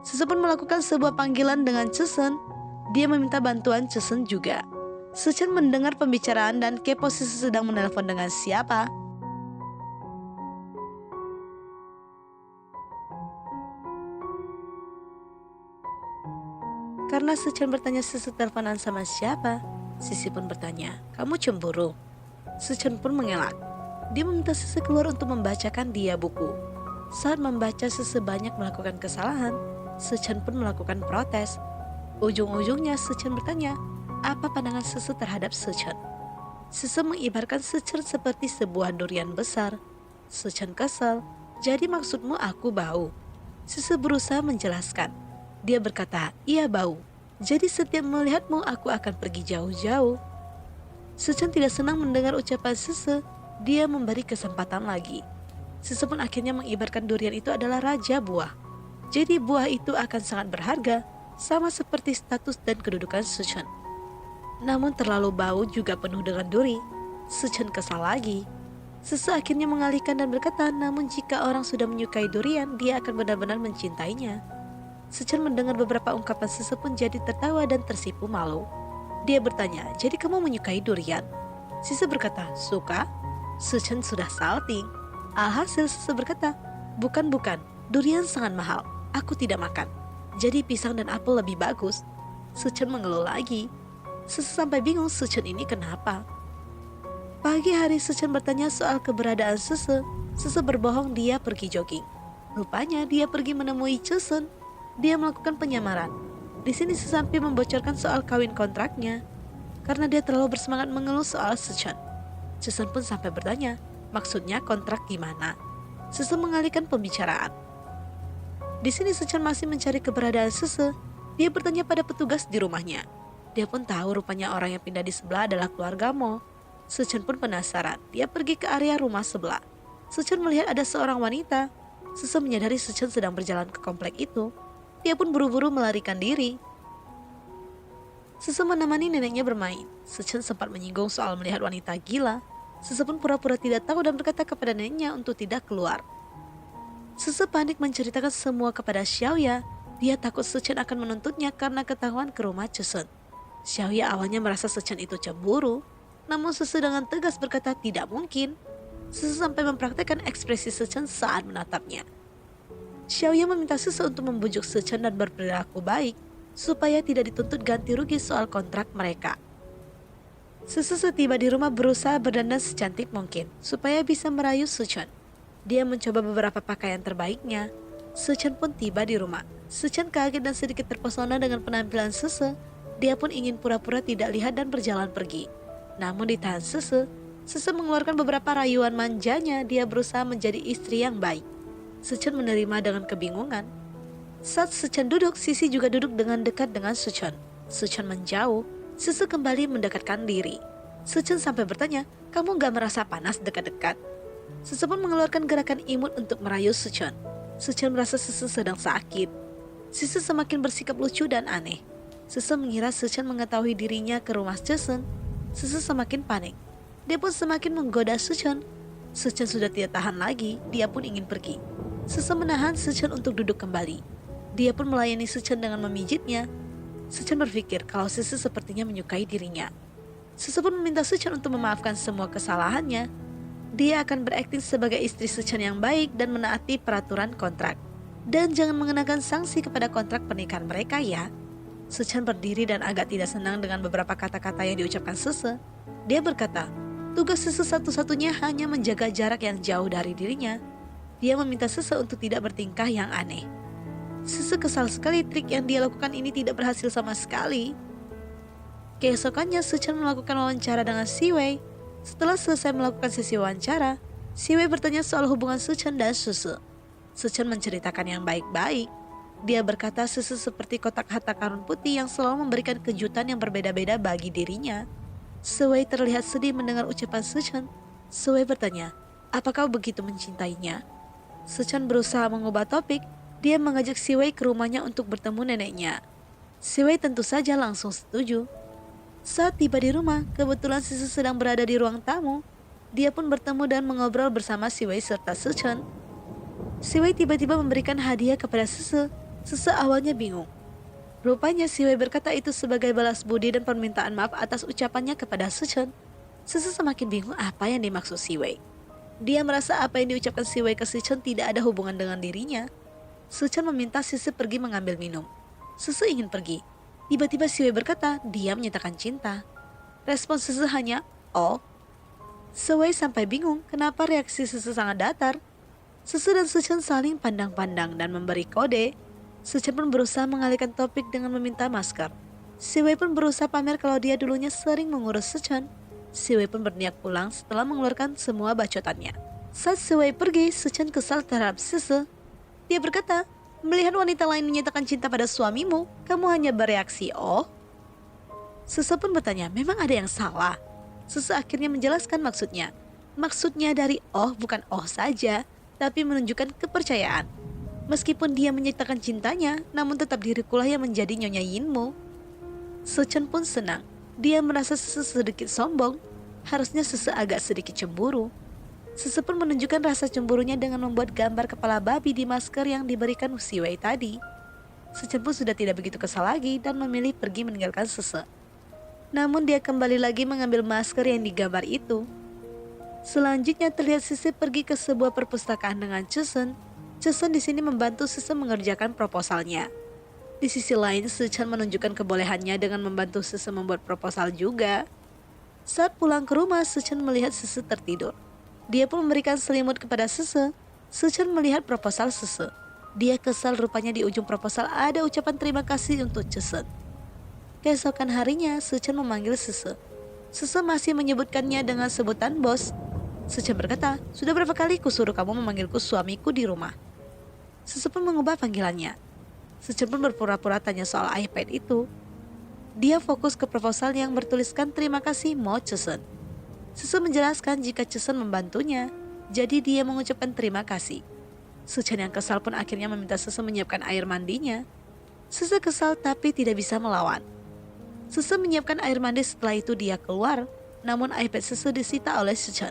Sese pun melakukan sebuah panggilan dengan Cesen. Dia meminta bantuan Cesen juga. Suchen mendengar pembicaraan dan kepo Sese sedang menelpon dengan siapa. Karena Suchen bertanya Sese teleponan sama siapa, Sisi pun bertanya, "Kamu cemburu?" Suchen pun mengelak. Dia meminta Sese keluar untuk membacakan dia buku. Saat membaca Sese banyak melakukan kesalahan, Suchen pun melakukan protes. Ujung-ujungnya Suchen bertanya, apa pandangan Sese terhadap Suchen. Sese mengibarkan Suchen seperti sebuah durian besar. Suchen kesal, "Jadi maksudmu aku bau?" Sese berusaha menjelaskan. Dia berkata, "Iya bau. Jadi setiap melihatmu aku akan pergi jauh-jauh." Suchen tidak senang mendengar ucapan Sese. Dia memberi kesempatan lagi. Sese pun akhirnya mengibarkan durian itu adalah raja buah. Jadi buah itu akan sangat berharga, sama seperti status dan kedudukan Suchen. Namun terlalu bau juga penuh dengan duri. Suchen kesal lagi. Sese akhirnya mengalihkan dan berkata, namun jika orang sudah menyukai durian, dia akan benar-benar mencintainya. Suchen mendengar beberapa ungkapan Sese pun jadi tertawa dan tersipu malu. Dia bertanya, "Jadi kamu menyukai durian?" Sese berkata, "Suka?" Suchen sudah salting. Alhasil Sese berkata, Bukan, durian sangat mahal. Aku tidak makan. Jadi pisang dan apel lebih bagus." Suchen mengeluh lagi. Sese sampai bingung Suchen ini kenapa. Pagi hari Suchen bertanya soal keberadaan Sese. Sese berbohong dia pergi jogging. Rupanya dia pergi menemui Cesen. Dia melakukan penyamaran. Di sini Sesampi membocorkan soal kawin kontraknya. Karena dia terlalu bersemangat mengeluh soal Suchen. Cesen pun sampai bertanya, maksudnya kontrak gimana? Sese mengalihkan pembicaraan. Di sini Suchen masih mencari keberadaan Sese. Dia bertanya pada petugas di rumahnya. Dia pun tahu rupanya orang yang pindah di sebelah adalah keluarga Mo. Suchen pun penasaran. Dia pergi ke area rumah sebelah. Suchen melihat ada seorang wanita. Sese menyadari Suchen sedang berjalan ke komplek itu. Dia pun buru-buru melarikan diri. Sese menemani neneknya bermain. Suchen sempat menyinggung soal melihat wanita gila. Sese pun pura-pura tidak tahu dan berkata kepada neneknya untuk tidak keluar. Sese panik menceritakan semua kepada Xiaoya. Dia takut Suchen akan menuntutnya karena ketahuan ke rumah Cesen. Xiaoya awalnya merasa Suchen itu cemburu. Namun Sese dengan tegas berkata tidak mungkin. Sese sampai mempraktekkan ekspresi Suchen saat menatapnya. Xiaoya meminta Sese untuk membujuk Suchen dan berperilaku baik supaya tidak dituntut ganti rugi soal kontrak mereka. Sese setiba di rumah berusaha berdandan secantik mungkin supaya bisa merayu Suchen. Dia mencoba beberapa pakaian terbaiknya. Suchen pun tiba di rumah. Suchen kaget dan sedikit terpesona dengan penampilan Sese. Dia pun ingin pura-pura tidak lihat dan berjalan pergi. Namun ditahan Sese. Sese mengeluarkan beberapa rayuan manjanya. Dia berusaha menjadi istri yang baik. Suchen menerima dengan kebingungan. Saat Suchen duduk, Sisi juga duduk dengan dekat dengan Suchen. Suchen menjauh. Sese kembali mendekatkan diri. Suchen sampai bertanya, "Kamu gak merasa panas dekat-dekat?" Sese pun mengeluarkan gerakan imut untuk merayu Suchen. Suchen merasa Sese sedang sakit. Sese semakin bersikap lucu dan aneh. Sese mengira Suchen mengetahui dirinya ke rumah Cesen. Sese semakin panik. Dia pun semakin menggoda Suchen. Suchen sudah tidak tahan lagi, dia pun ingin pergi. Sese menahan Suchen untuk duduk kembali. Dia pun melayani Suchen dengan memijitnya. Suchen berpikir kalau Sese sepertinya menyukai dirinya. Sese pun meminta Suchen untuk memaafkan semua kesalahannya. Dia akan berakting sebagai istri Suchen yang baik dan menaati peraturan kontrak. Dan jangan mengenakan sanksi kepada kontrak pernikahan mereka ya. Suchen berdiri dan agak tidak senang dengan beberapa kata-kata yang diucapkan Sese. Dia berkata, tugas Sese satu-satunya hanya menjaga jarak yang jauh dari dirinya. Dia meminta Sese untuk tidak bertingkah yang aneh. Sese kesal sekali trik yang dia lakukan ini tidak berhasil sama sekali. Keesokannya Suchen melakukan wawancara dengan Siwei. Setelah selesai melakukan sesi wawancara, Siwei bertanya soal hubungan Suchen dan Sese. Suchen menceritakan yang baik-baik. Dia berkata Sese seperti kotak harta karun putih yang selalu memberikan kejutan yang berbeda-beda bagi dirinya. Siwei terlihat sedih mendengar ucapan Suchen. Siwei bertanya, "Apa kau begitu mencintainya?" Suchen berusaha mengubah topik. Dia mengajak Siwei ke rumahnya untuk bertemu neneknya. Siwei tentu saja langsung setuju. Saat tiba di rumah, kebetulan Sese sedang berada di ruang tamu. Dia pun bertemu dan mengobrol bersama Siwei serta Suchen. Siwei tiba-tiba memberikan hadiah kepada Sese. Sese awalnya bingung. Rupanya Si Wei berkata itu sebagai balas budi dan permintaan maaf atas ucapannya kepada Suchen. Sese semakin bingung apa yang dimaksud Si Wei. Dia merasa apa yang diucapkan Si Wei ke Suchen tidak ada hubungan dengan dirinya. Suchen meminta Sese pergi mengambil minum. Sese ingin pergi. Tiba-tiba Si Wei berkata dia menyatakan cinta. Respon Sese hanya, "Oh." Si Wei sampai bingung kenapa reaksi Sese sangat datar. Sese dan Suchen saling pandang-pandang dan memberi kode. Suchen pun berusaha mengalihkan topik dengan meminta masker. Si Wei pun berusaha pamer kalau dia dulunya sering mengurus Suchen. Si Wei pun berniat pulang setelah mengeluarkan semua bacotannya. Saat Si Wei pergi, Suchen kesal terhadap Sese. Dia berkata, "Melihat wanita lain menyatakan cinta pada suamimu, kamu hanya bereaksi, oh?" Sese pun bertanya, memang ada yang salah? Sese akhirnya menjelaskan maksudnya. Maksudnya dari oh bukan oh saja, tapi menunjukkan kepercayaan. Meskipun dia menyatakan cintanya, namun tetap dirikulah yang menjadi Nyonya Yinmu. Suchen pun senang. Dia merasa Sese sedikit sombong. Harusnya Sese agak sedikit cemburu. Sese pun menunjukkan rasa cemburunya dengan membuat gambar kepala babi di masker yang diberikan Si Wei tadi. Suchen pun sudah tidak begitu kesal lagi dan memilih pergi meninggalkan Sese. Namun dia kembali lagi mengambil masker yang digambar itu. Selanjutnya terlihat Sese pergi ke sebuah perpustakaan dengan Suchen. Suchen di sini membantu Sese mengerjakan proposalnya. Di sisi lain, Suchen menunjukkan kebolehannya dengan membantu Sese membuat proposal juga. Saat pulang ke rumah, Suchen melihat Sese tertidur. Dia pun memberikan selimut kepada Sese. Suchen melihat proposal Sese. Dia kesal rupanya di ujung proposal ada ucapan terima kasih untuk Suchen. Keesokan harinya, Suchen memanggil Sese. Sese masih menyebutkannya dengan sebutan bos. Suchen berkata, "Sudah berapa kali kusuruh kamu memanggilku suamiku di rumah?" Sese pun mengubah panggilannya. Suchen pun berpura-pura tanya soal iPad itu. Dia fokus ke proposal yang bertuliskan terima kasih Mo Suchen. Sese menjelaskan jika Suchen membantunya, jadi dia mengucapkan terima kasih. Suchen yang kesal pun akhirnya meminta Sese menyiapkan air mandinya. Sese kesal tapi tidak bisa melawan. Sese menyiapkan air mandi, setelah itu dia keluar, namun iPad Sese disita oleh Suchen.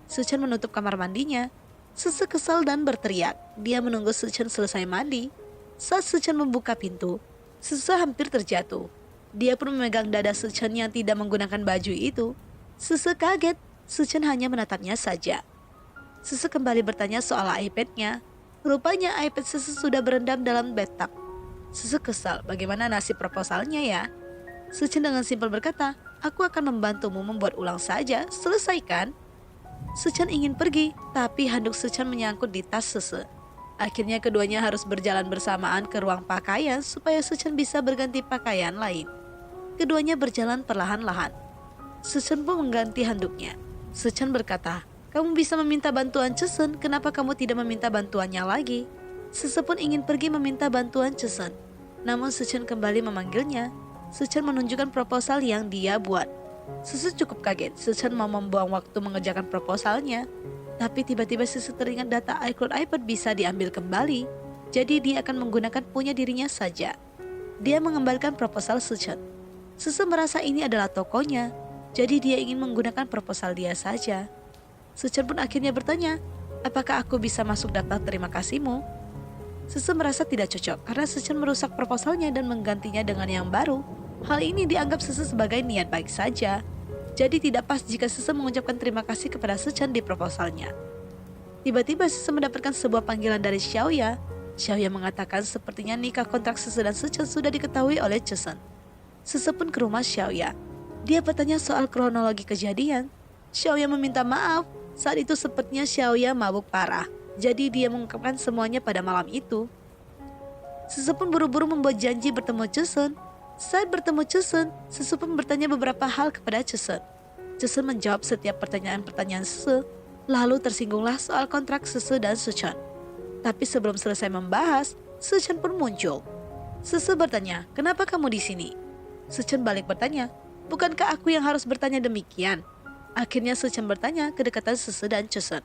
Suchen menutup kamar mandinya. Sese kesal dan berteriak. Dia menunggu Suchen selesai mandi. Saat Suchen membuka pintu, Sese hampir terjatuh. Dia pun memegang dada Suchen yang tidak menggunakan baju itu. Sese kaget. Suchen hanya menatapnya saja. Sese kembali bertanya soal iPad-nya. Rupanya iPad Sese sudah berendam dalam bathtub. Sese kesal, bagaimana nasib proposalnya ya? Suchen dengan simpel berkata, "Aku akan membantumu membuat ulang saja, selesaikan." Suchen ingin pergi, tapi handuk Suchen menyangkut di tas Sese. Akhirnya keduanya harus berjalan bersamaan ke ruang pakaian supaya Suchen bisa berganti pakaian lain. Keduanya berjalan perlahan-lahan. Suchen pun mengganti handuknya. Suchen berkata, "Kamu bisa meminta bantuan Suchen, kenapa kamu tidak meminta bantuannya lagi?" Sese pun ingin pergi meminta bantuan Suchen. Namun Suchen kembali memanggilnya. Suchen menunjukkan proposal yang dia buat. Sese cukup kaget. Suchen mau membuang waktu mengerjakan proposalnya. Tapi tiba-tiba Sese teringat data iCloud iPad bisa diambil kembali. Jadi dia akan menggunakan punya dirinya saja. Dia mengembalikan proposal Suchen. Sese merasa ini adalah tokonya. Jadi dia ingin menggunakan proposal dia saja. Suchen pun akhirnya bertanya, "Apakah aku bisa masuk daftar terima kasihmu?" Sese merasa tidak cocok karena Suchen merusak proposalnya dan menggantinya dengan yang baru. Hal ini dianggap Sese sebagai niat baik saja. Jadi tidak pas jika Sese mengucapkan terima kasih kepada Suchen di proposalnya. Tiba-tiba Sese mendapatkan sebuah panggilan dari Xiaoya. Xiaoya mengatakan sepertinya nikah kontrak Sese dan Suchen sudah diketahui oleh Suchen. Sese pun ke rumah Xiaoya. Dia bertanya soal kronologi kejadian. Xiaoya meminta maaf. Saat itu sepertinya Xiaoya mabuk parah. Jadi dia mengungkapkan semuanya pada malam itu. Sese pun buru-buru membuat janji bertemu Suchen. Saat bertemu Suchen, Sese pun bertanya beberapa hal kepada Suchen. Suchen menjawab setiap pertanyaan-pertanyaan Sese, lalu tersinggunglah soal kontrak Sese dan Suchen. Tapi sebelum selesai membahas, Suchen pun muncul. Sese bertanya, "Kenapa kamu di sini?" Suchen balik bertanya, "Bukankah aku yang harus bertanya demikian?" Akhirnya Suchen bertanya kedekatan Sese dan Suchen.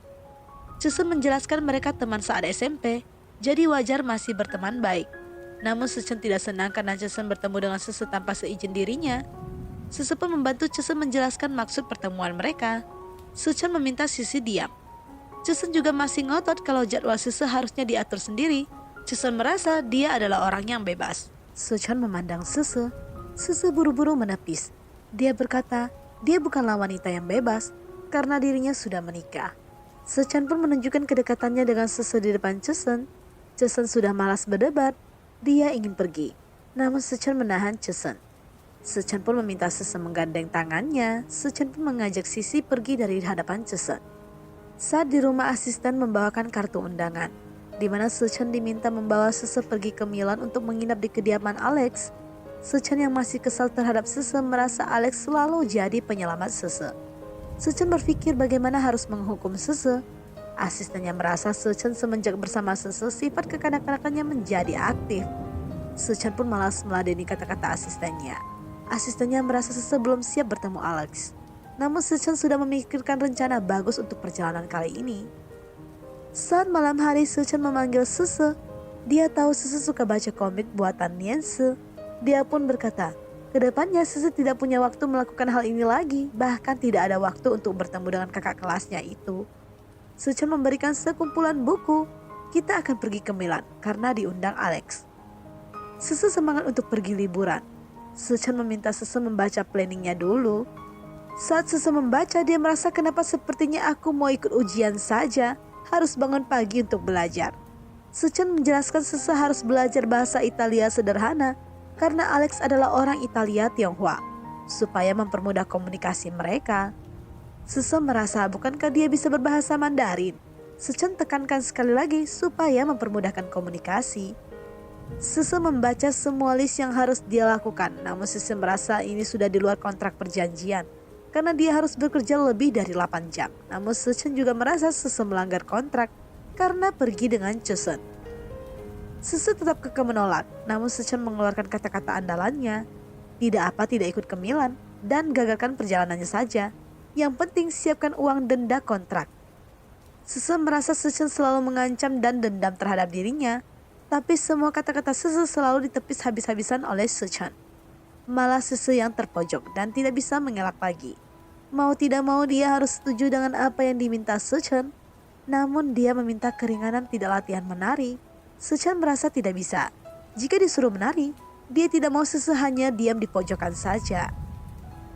Suchen menjelaskan mereka teman saat SMP, jadi wajar masih berteman baik. Namun Suchen tidak senang karena Suchen bertemu dengan Sese tanpa seizin dirinya. Sese pun membantu Suchen menjelaskan maksud pertemuan mereka. Suchen meminta Sisi diam. Suchen juga masih ngotot kalau jadwal Sese harusnya diatur sendiri. Chesun merasa dia adalah orang yang bebas. Suchan memandang Sese. Sese buru-buru menepis. Dia berkata, dia bukanlah wanita yang bebas karena dirinya sudah menikah. Suchan pun menunjukkan kedekatannya dengan Sese di depan Chesun. Chesun sudah malas berdebat. Dia ingin pergi. Namun Suchan menahan Chesun. Suchan pun meminta Sese menggandeng tangannya. Suchan pun mengajak Sisi pergi dari hadapan Chesun. Saat di rumah, asisten membawakan kartu undangan, di mana Suchan diminta membawa Sese pergi ke Milan untuk menginap di kediaman Alex. Suchan yang masih kesal terhadap Sese merasa Alex selalu jadi penyelamat Sese. Suchan berpikir bagaimana harus menghukum Sese. Asistennya merasa Suchan semenjak bersama Sese sifat kekanak-kanakannya menjadi aktif. Suchan pun malas meladeni kata-kata asistennya. Asistennya merasa Sese belum siap bertemu Alex. Namun Suchan sudah memikirkan rencana bagus untuk perjalanan kali ini. Saat malam hari, Suchan memanggil Sese. Dia tahu Sese suka baca komik buatan Niense. Dia pun berkata, kedepannya Sese tidak punya waktu melakukan hal ini lagi. Bahkan tidak ada waktu untuk bertemu dengan kakak kelasnya itu. Suchan memberikan sekumpulan buku. Kita akan pergi ke Milan karena diundang Alex. Sese semangat untuk pergi liburan. Suchan meminta Sese membaca planningnya dulu. Saat Sese membaca, dia merasa kenapa sepertinya aku mau ikut ujian saja, harus bangun pagi untuk belajar. Suchan menjelaskan Sese harus belajar bahasa Italia sederhana karena Alex adalah orang Italia Tionghoa, supaya mempermudah komunikasi mereka. Sese merasa bukankah dia bisa berbahasa Mandarin? Suchan tekankan sekali lagi supaya mempermudahkan komunikasi. Sese membaca semua list yang harus dia lakukan, namun Sese merasa ini sudah di luar kontrak perjanjian. Karena dia harus bekerja lebih dari 8 jam. Namun Suchan juga merasa Sese melanggar kontrak karena pergi dengan Chesun. Sese tetap kekeh menolak, namun Suchan mengeluarkan kata-kata andalannya. Tidak ikut ke Milan dan gagalkan perjalanannya saja. Yang penting siapkan uang denda kontrak. Sese merasa Suchan selalu mengancam dan dendam terhadap dirinya. Tapi semua kata-kata Sese selalu ditepis habis-habisan oleh Suchan. Malah Sese yang terpojok dan tidak bisa mengelak lagi. Mau tidak mau dia harus setuju dengan apa yang diminta Suchan. Namun dia meminta keringanan tidak latihan menari. Suchan merasa tidak bisa. Jika disuruh menari, dia tidak mau Sese hanya diam di pojokan saja.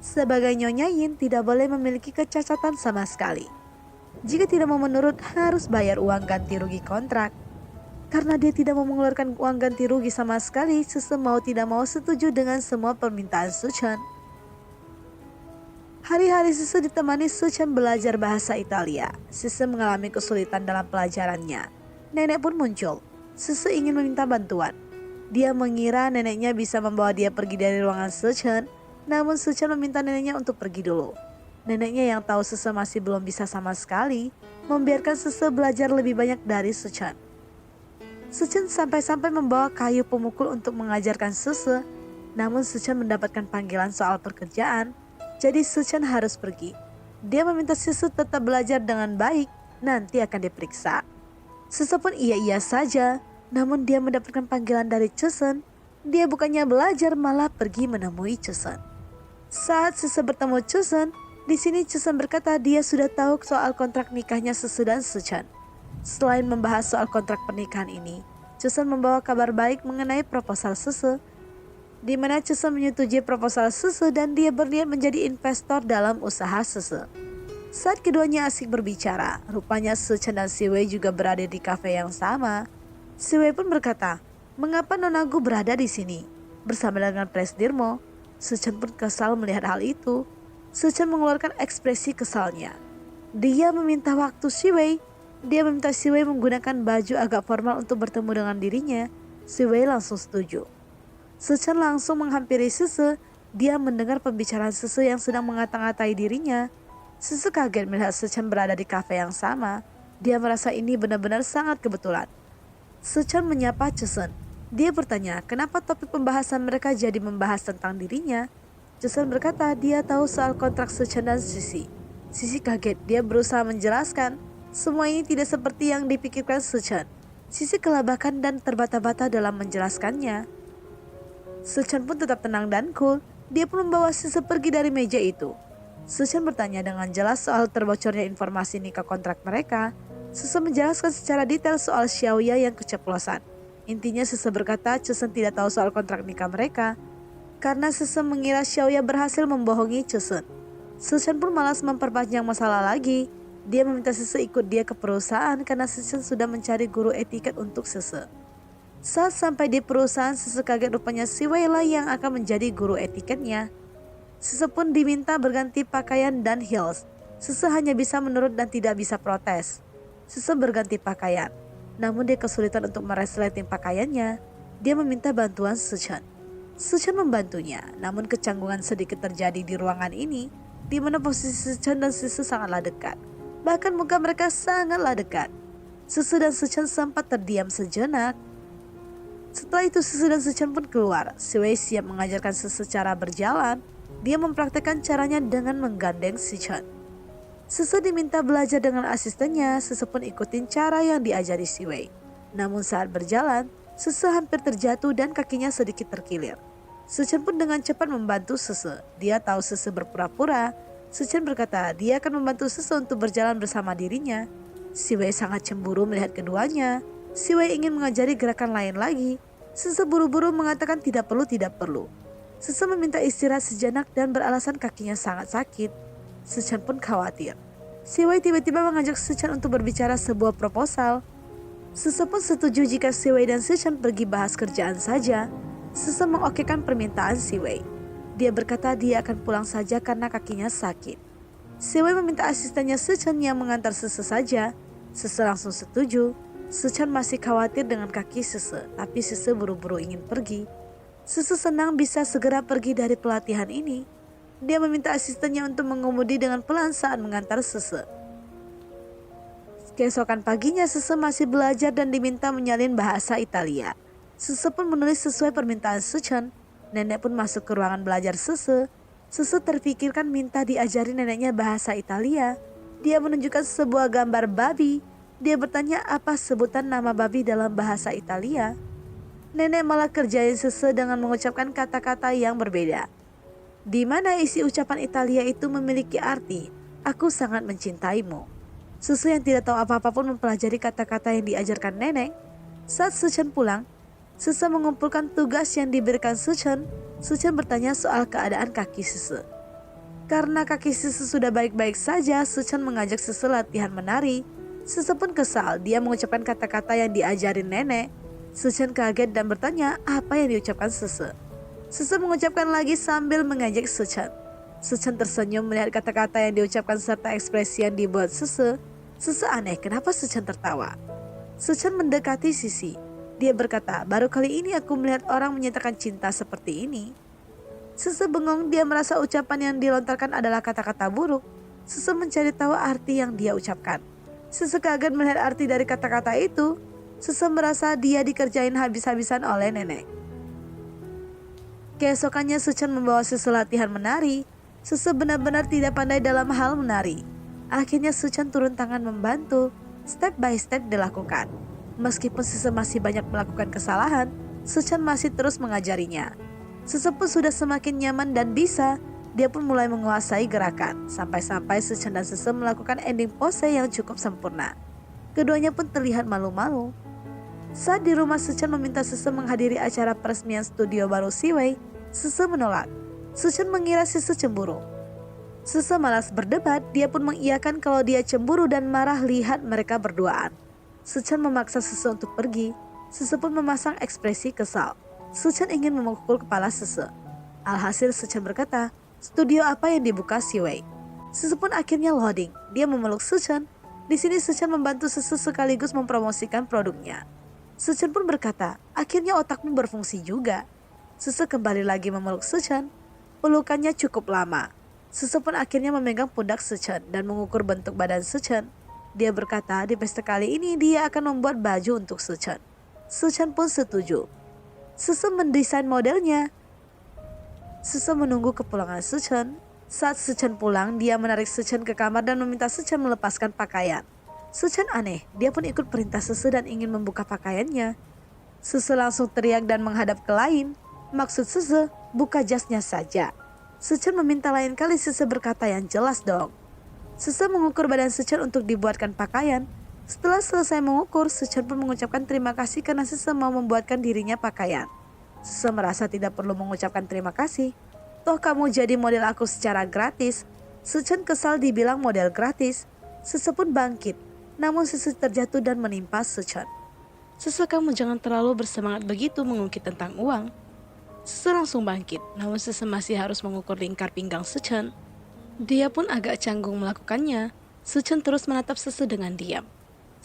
Sebagai Nyonya Yin tidak boleh memiliki kecacatan sama sekali. Jika tidak mau menurut harus bayar uang ganti rugi kontrak. Karena dia tidak mau mengeluarkan uang ganti rugi sama sekali, Sese mau tidak mau setuju dengan semua permintaan Suchan. Hari-hari Sese ditemani Suchan belajar bahasa Italia. Sese mengalami kesulitan dalam pelajarannya. Nenek pun muncul. Sese ingin meminta bantuan. Dia mengira neneknya bisa membawa dia pergi dari ruangan Suchan, namun Suchan meminta neneknya untuk pergi dulu. Neneknya yang tahu Sese masih belum bisa sama sekali, membiarkan Sese belajar lebih banyak dari Suchan. Suchan sampai-sampai membawa kayu pemukul untuk mengajarkan Sese. Namun Suchan mendapatkan panggilan soal pekerjaan, jadi Suchan harus pergi. Dia meminta Sese tetap belajar dengan baik, nanti akan diperiksa. Sese pun iya-iya saja, namun dia mendapatkan panggilan dari Chesun. Dia bukannya belajar malah pergi menemui Chesun. Saat Sese bertemu Chesun, di sini Chesun berkata dia sudah tahu soal kontrak nikahnya Sese dan Suchan. Selain membahas soal kontrak pernikahan ini, Chesun membawa kabar baik mengenai proposal Sese, di mana Chesun menyetujui proposal Sese dan dia berniat menjadi investor dalam usaha Sese. Saat keduanya asik berbicara, rupanya Suchan dan Siwei juga berada di kafe yang sama. Siwei pun berkata, "Mengapa Nonagu berada di sini bersama dengan Presdirmo?" Suchan pun kesal melihat hal itu. Suchan mengeluarkan ekspresi kesalnya. Dia meminta waktu Siwei. Dia meminta Siwei menggunakan baju agak formal untuk bertemu dengan dirinya. Siwei langsung setuju. Suchan langsung menghampiri Sese. Dia mendengar pembicaraan Sese yang sedang mengata-ngatai dirinya. Sese kaget melihat Suchan berada di kafe yang sama. Dia merasa ini benar-benar sangat kebetulan. Suchan menyapa Chesun. Dia bertanya kenapa topik pembahasan mereka jadi membahas tentang dirinya. Chesun berkata dia tahu soal kontrak Suchan dan Sisi. Sisi kaget, dia berusaha menjelaskan. Semua ini tidak seperti yang dipikirkan Suchan. Sisi kelabakan dan terbata-bata dalam menjelaskannya. Suchan pun tetap tenang dan cool. Dia pun membawa Sisi pergi dari meja itu. Suchan bertanya dengan jelas soal terbocornya informasi nikah kontrak mereka. Sisi menjelaskan secara detail soal Xiaoya yang keceplosan. Intinya Sese berkata Chesen tidak tahu soal kontrak nikah mereka karena Sese mengira Xiaoya berhasil membohongi Chesen. Sichen pun malas memperpanjang masalah lagi. Dia meminta Sese ikut dia ke perusahaan karena Sichen sudah mencari guru etiket untuk Sese. Saat sampai di perusahaan, Sese kaget rupanya si Wei lah yang akan menjadi guru etiketnya. Sese pun diminta berganti pakaian dan heels. Sese hanya bisa menurut dan tidak bisa protes. Sese berganti pakaian, namun dia kesulitan untuk meresleting pakaiannya. Dia meminta bantuan Sichen. Sichen membantunya, namun kecanggungan sedikit terjadi di ruangan ini, di mana posisi Sichen dan Sese sangatlah dekat. Bahkan muka mereka sangatlah dekat. Sese dan Sichen sempat terdiam sejenak. Setelah itu Sese dan Sichen pun keluar. Si Wei siap mengajarkan Sese cara berjalan. Dia mempraktekkan caranya dengan menggandeng Sichen. Sese diminta belajar dengan asistennya. Sese pun ikutin cara yang diajari si Wei. Namun saat berjalan, Sese hampir terjatuh dan kakinya sedikit terkilir. Sichen pun dengan cepat membantu Sese. Dia tahu Sese berpura-pura. Sichen berkata dia akan membantu Sese untuk berjalan bersama dirinya. Si Wei sangat cemburu melihat keduanya. Si Wei ingin mengajari gerakan lain lagi. Sese buru-buru mengatakan tidak perlu. Sese meminta istirahat sejenak dan beralasan kakinya sangat sakit. Sichen pun khawatir. Si Wei tiba-tiba mengajak Sichen untuk berbicara sebuah proposal. Sese pun setuju jika si Wei dan Sichen pergi bahas kerjaan saja. Sese mengokekan permintaan si Wei. Dia berkata dia akan pulang saja karena kakinya sakit. Si Wei meminta asistennya Sichen yang mengantar Sese saja. Sese langsung setuju. Sichen masih khawatir dengan kaki Sese, tapi Sese buru-buru ingin pergi. Sese senang bisa segera pergi dari pelatihan ini. Dia meminta asistennya untuk mengemudi dengan pelan saat mengantar Sese. Keesokan paginya Sese masih belajar dan diminta menyalin bahasa Italia. Sese pun menulis sesuai permintaan Sichen. Nenek pun masuk ke ruangan belajar Sese. Sese terpikirkan minta diajari neneknya bahasa Italia. Dia menunjukkan sebuah gambar babi. Dia bertanya apa sebutan nama babi dalam bahasa Italia. Nenek malah kerjain Sese dengan mengucapkan kata-kata yang berbeda. Di mana isi ucapan Italia itu memiliki arti, aku sangat mencintaimu. Sese yang tidak tahu apa-apa pun mempelajari kata-kata yang diajarkan nenek. Saat Sichen pulang, Sese mengumpulkan tugas yang diberikan Sichen. Sichen bertanya soal keadaan kaki Sese. Karena kaki Sese sudah baik-baik saja, Sichen mengajak Sese latihan menari. Sese pun kesal, dia mengucapkan kata-kata yang diajarin nenek. Sichen kaget dan bertanya apa yang diucapkan Sese. Sese mengucapkan lagi sambil mengejek Sichen. Sichen tersenyum melihat kata-kata yang diucapkan serta ekspresi yang dibuat Sese. Sese aneh kenapa Sichen tertawa. Sichen mendekati Sisi. Dia berkata, baru kali ini aku melihat orang menyatakan cinta seperti ini. Sese bengong, dia merasa ucapan yang dilontarkan adalah kata-kata buruk. Sese mencari tahu arti yang dia ucapkan. Sese kaget melihat arti dari kata-kata itu. Sese merasa dia dikerjain habis-habisan oleh nenek. Keesokannya Sichen membawa Sese latihan menari. Sese benar-benar tidak pandai dalam hal menari. Akhirnya Sichen turun tangan membantu. Step by step dilakukan. Meskipun Sese masih banyak melakukan kesalahan, Sichen masih terus mengajarinya. Sese pun sudah semakin nyaman dan bisa. Dia pun mulai menguasai gerakan. Sampai-sampai Sichen dan Sese melakukan ending pose yang cukup sempurna. Keduanya pun terlihat malu-malu. Saat di rumah Sichen meminta Sese menghadiri acara peresmian studio baru si Wei, Sese menolak. Sichen mengira Sese cemburu. Sese malas berdebat, dia pun mengiyakan kalau dia cemburu dan marah lihat mereka berduaan. Sichen memaksa Sese untuk pergi. Sese pun memasang ekspresi kesal. Sichen ingin memukul kepala Sese. Alhasil Sichen berkata, studio apa yang dibuka si Wei? Sese pun akhirnya loading. Dia memeluk Sichen. Di sini Sichen membantu Sese sekaligus mempromosikan produknya. Sichen pun berkata, akhirnya otakmu berfungsi juga. Sese kembali lagi memeluk Sichen. Pelukannya cukup lama. Sese pun akhirnya memegang pundak Sichen dan mengukur bentuk badan Sichen. Dia berkata di pesta kali ini dia akan membuat baju untuk Sichen. Sichen pun setuju. Sese mendesain modelnya. Sese menunggu kepulangan Sichen. Saat Sichen pulang, dia menarik Sichen ke kamar dan meminta Sichen melepaskan pakaian. Sichen aneh, dia pun ikut perintah Sese dan ingin membuka pakaiannya. Sese langsung teriak dan menghadap ke lain. Maksud Sese, buka jasnya saja. Sichen meminta lain kali. Sese berkata yang jelas dong. Sese mengukur badan Sichen untuk dibuatkan pakaian. Setelah selesai mengukur, Suchan pun mengucapkan terima kasih karena Sese mau membuatkan dirinya pakaian. Sese merasa tidak perlu mengucapkan terima kasih. Toh kamu jadi model aku secara gratis. Suchan kesal dibilang model gratis. Sese pun bangkit. Namun Sese terjatuh dan menimpa Suchan. Sese, kamu jangan terlalu bersemangat begitu mengungkit tentang uang. Sese langsung bangkit. Namun Sese masih harus mengukur lingkar pinggang Suchan. Dia pun agak canggung melakukannya. Suchan terus menatap Sese dengan diam.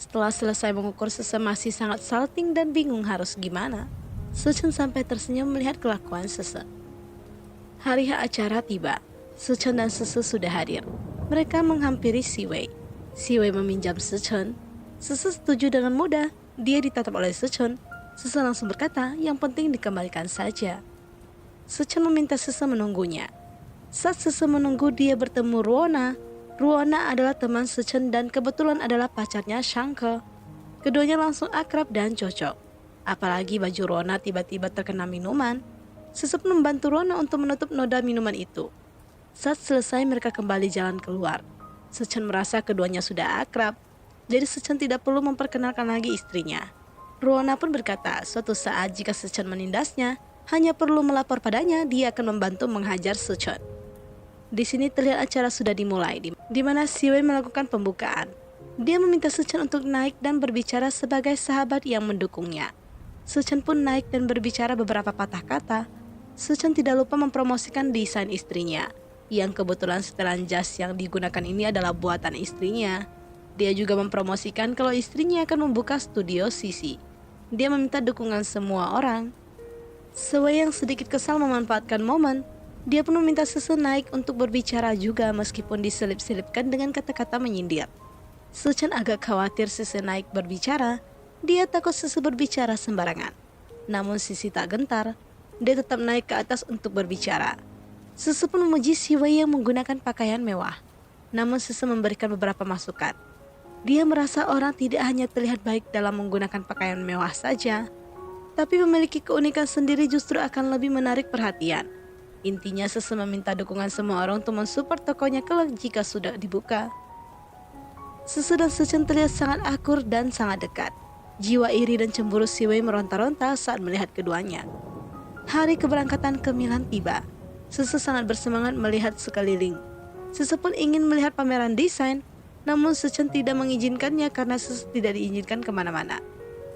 Setelah selesai mengukur, Sese masih sangat salting dan bingung harus gimana. Suchan sampai tersenyum melihat kelakuan Sese. Hari H acara tiba. Suchan dan Sese sudah hadir. Mereka menghampiri Siwei. Siwei meminjam Suchan. Sese setuju dengan mudah. Dia ditatap oleh Suchan. Sese langsung berkata, yang penting dikembalikan saja. Suchan meminta Sese menunggunya. Saat Sese menunggu, dia bertemu Ruona. Ruona adalah teman Suchan dan kebetulan adalah pacarnya Shangke. Keduanya langsung akrab dan cocok. Apalagi baju Ruona tiba-tiba terkena minuman. Sese pun membantu Ruona untuk menutup noda minuman itu. Saat selesai, mereka kembali jalan keluar. Suchan merasa keduanya sudah akrab, jadi Suchan tidak perlu memperkenalkan lagi istrinya. Ruona pun berkata, suatu saat jika Suchan menindasnya, hanya perlu melapor padanya, dia akan membantu menghajar Suchan. Di sini terlihat acara sudah dimulai, di mana Siwei melakukan pembukaan. Dia meminta Suchan untuk naik dan berbicara sebagai sahabat yang mendukungnya. Suchan pun naik dan berbicara beberapa patah kata. Suchan tidak lupa mempromosikan desain istrinya, yang kebetulan setelan jas yang digunakan ini adalah buatan istrinya. Dia juga mempromosikan kalau istrinya akan membuka studio Sisi. Dia meminta dukungan semua orang. Siwei yang sedikit kesal memanfaatkan momen. Dia pun meminta Sese naik untuk berbicara juga meskipun diselip-selipkan dengan kata-kata menyindir. Suchan agak khawatir Sese naik berbicara. Dia takut Sese berbicara sembarangan. Namun Sisi tak gentar. Dia tetap naik ke atas untuk berbicara. Sese pun memuji Siwei yang menggunakan pakaian mewah. Namun Sese memberikan beberapa masukan. Dia merasa orang tidak hanya terlihat baik dalam menggunakan pakaian mewah saja, tapi memiliki keunikan sendiri justru akan lebih menarik perhatian. Intinya Sese meminta dukungan semua orang untuk mensupport tokonya kelak jika sudah dibuka. Sese dan Suchan terlihat sangat akur dan sangat dekat. Jiwa iri dan cemburu Siwei meronta-ronta saat melihat keduanya. Hari keberangkatan ke Milan tiba. Sese sangat bersemangat melihat sekeliling. Sese pun ingin melihat pameran desain, namun Suchan tidak mengizinkannya karena Sese tidak diizinkan kemana-mana.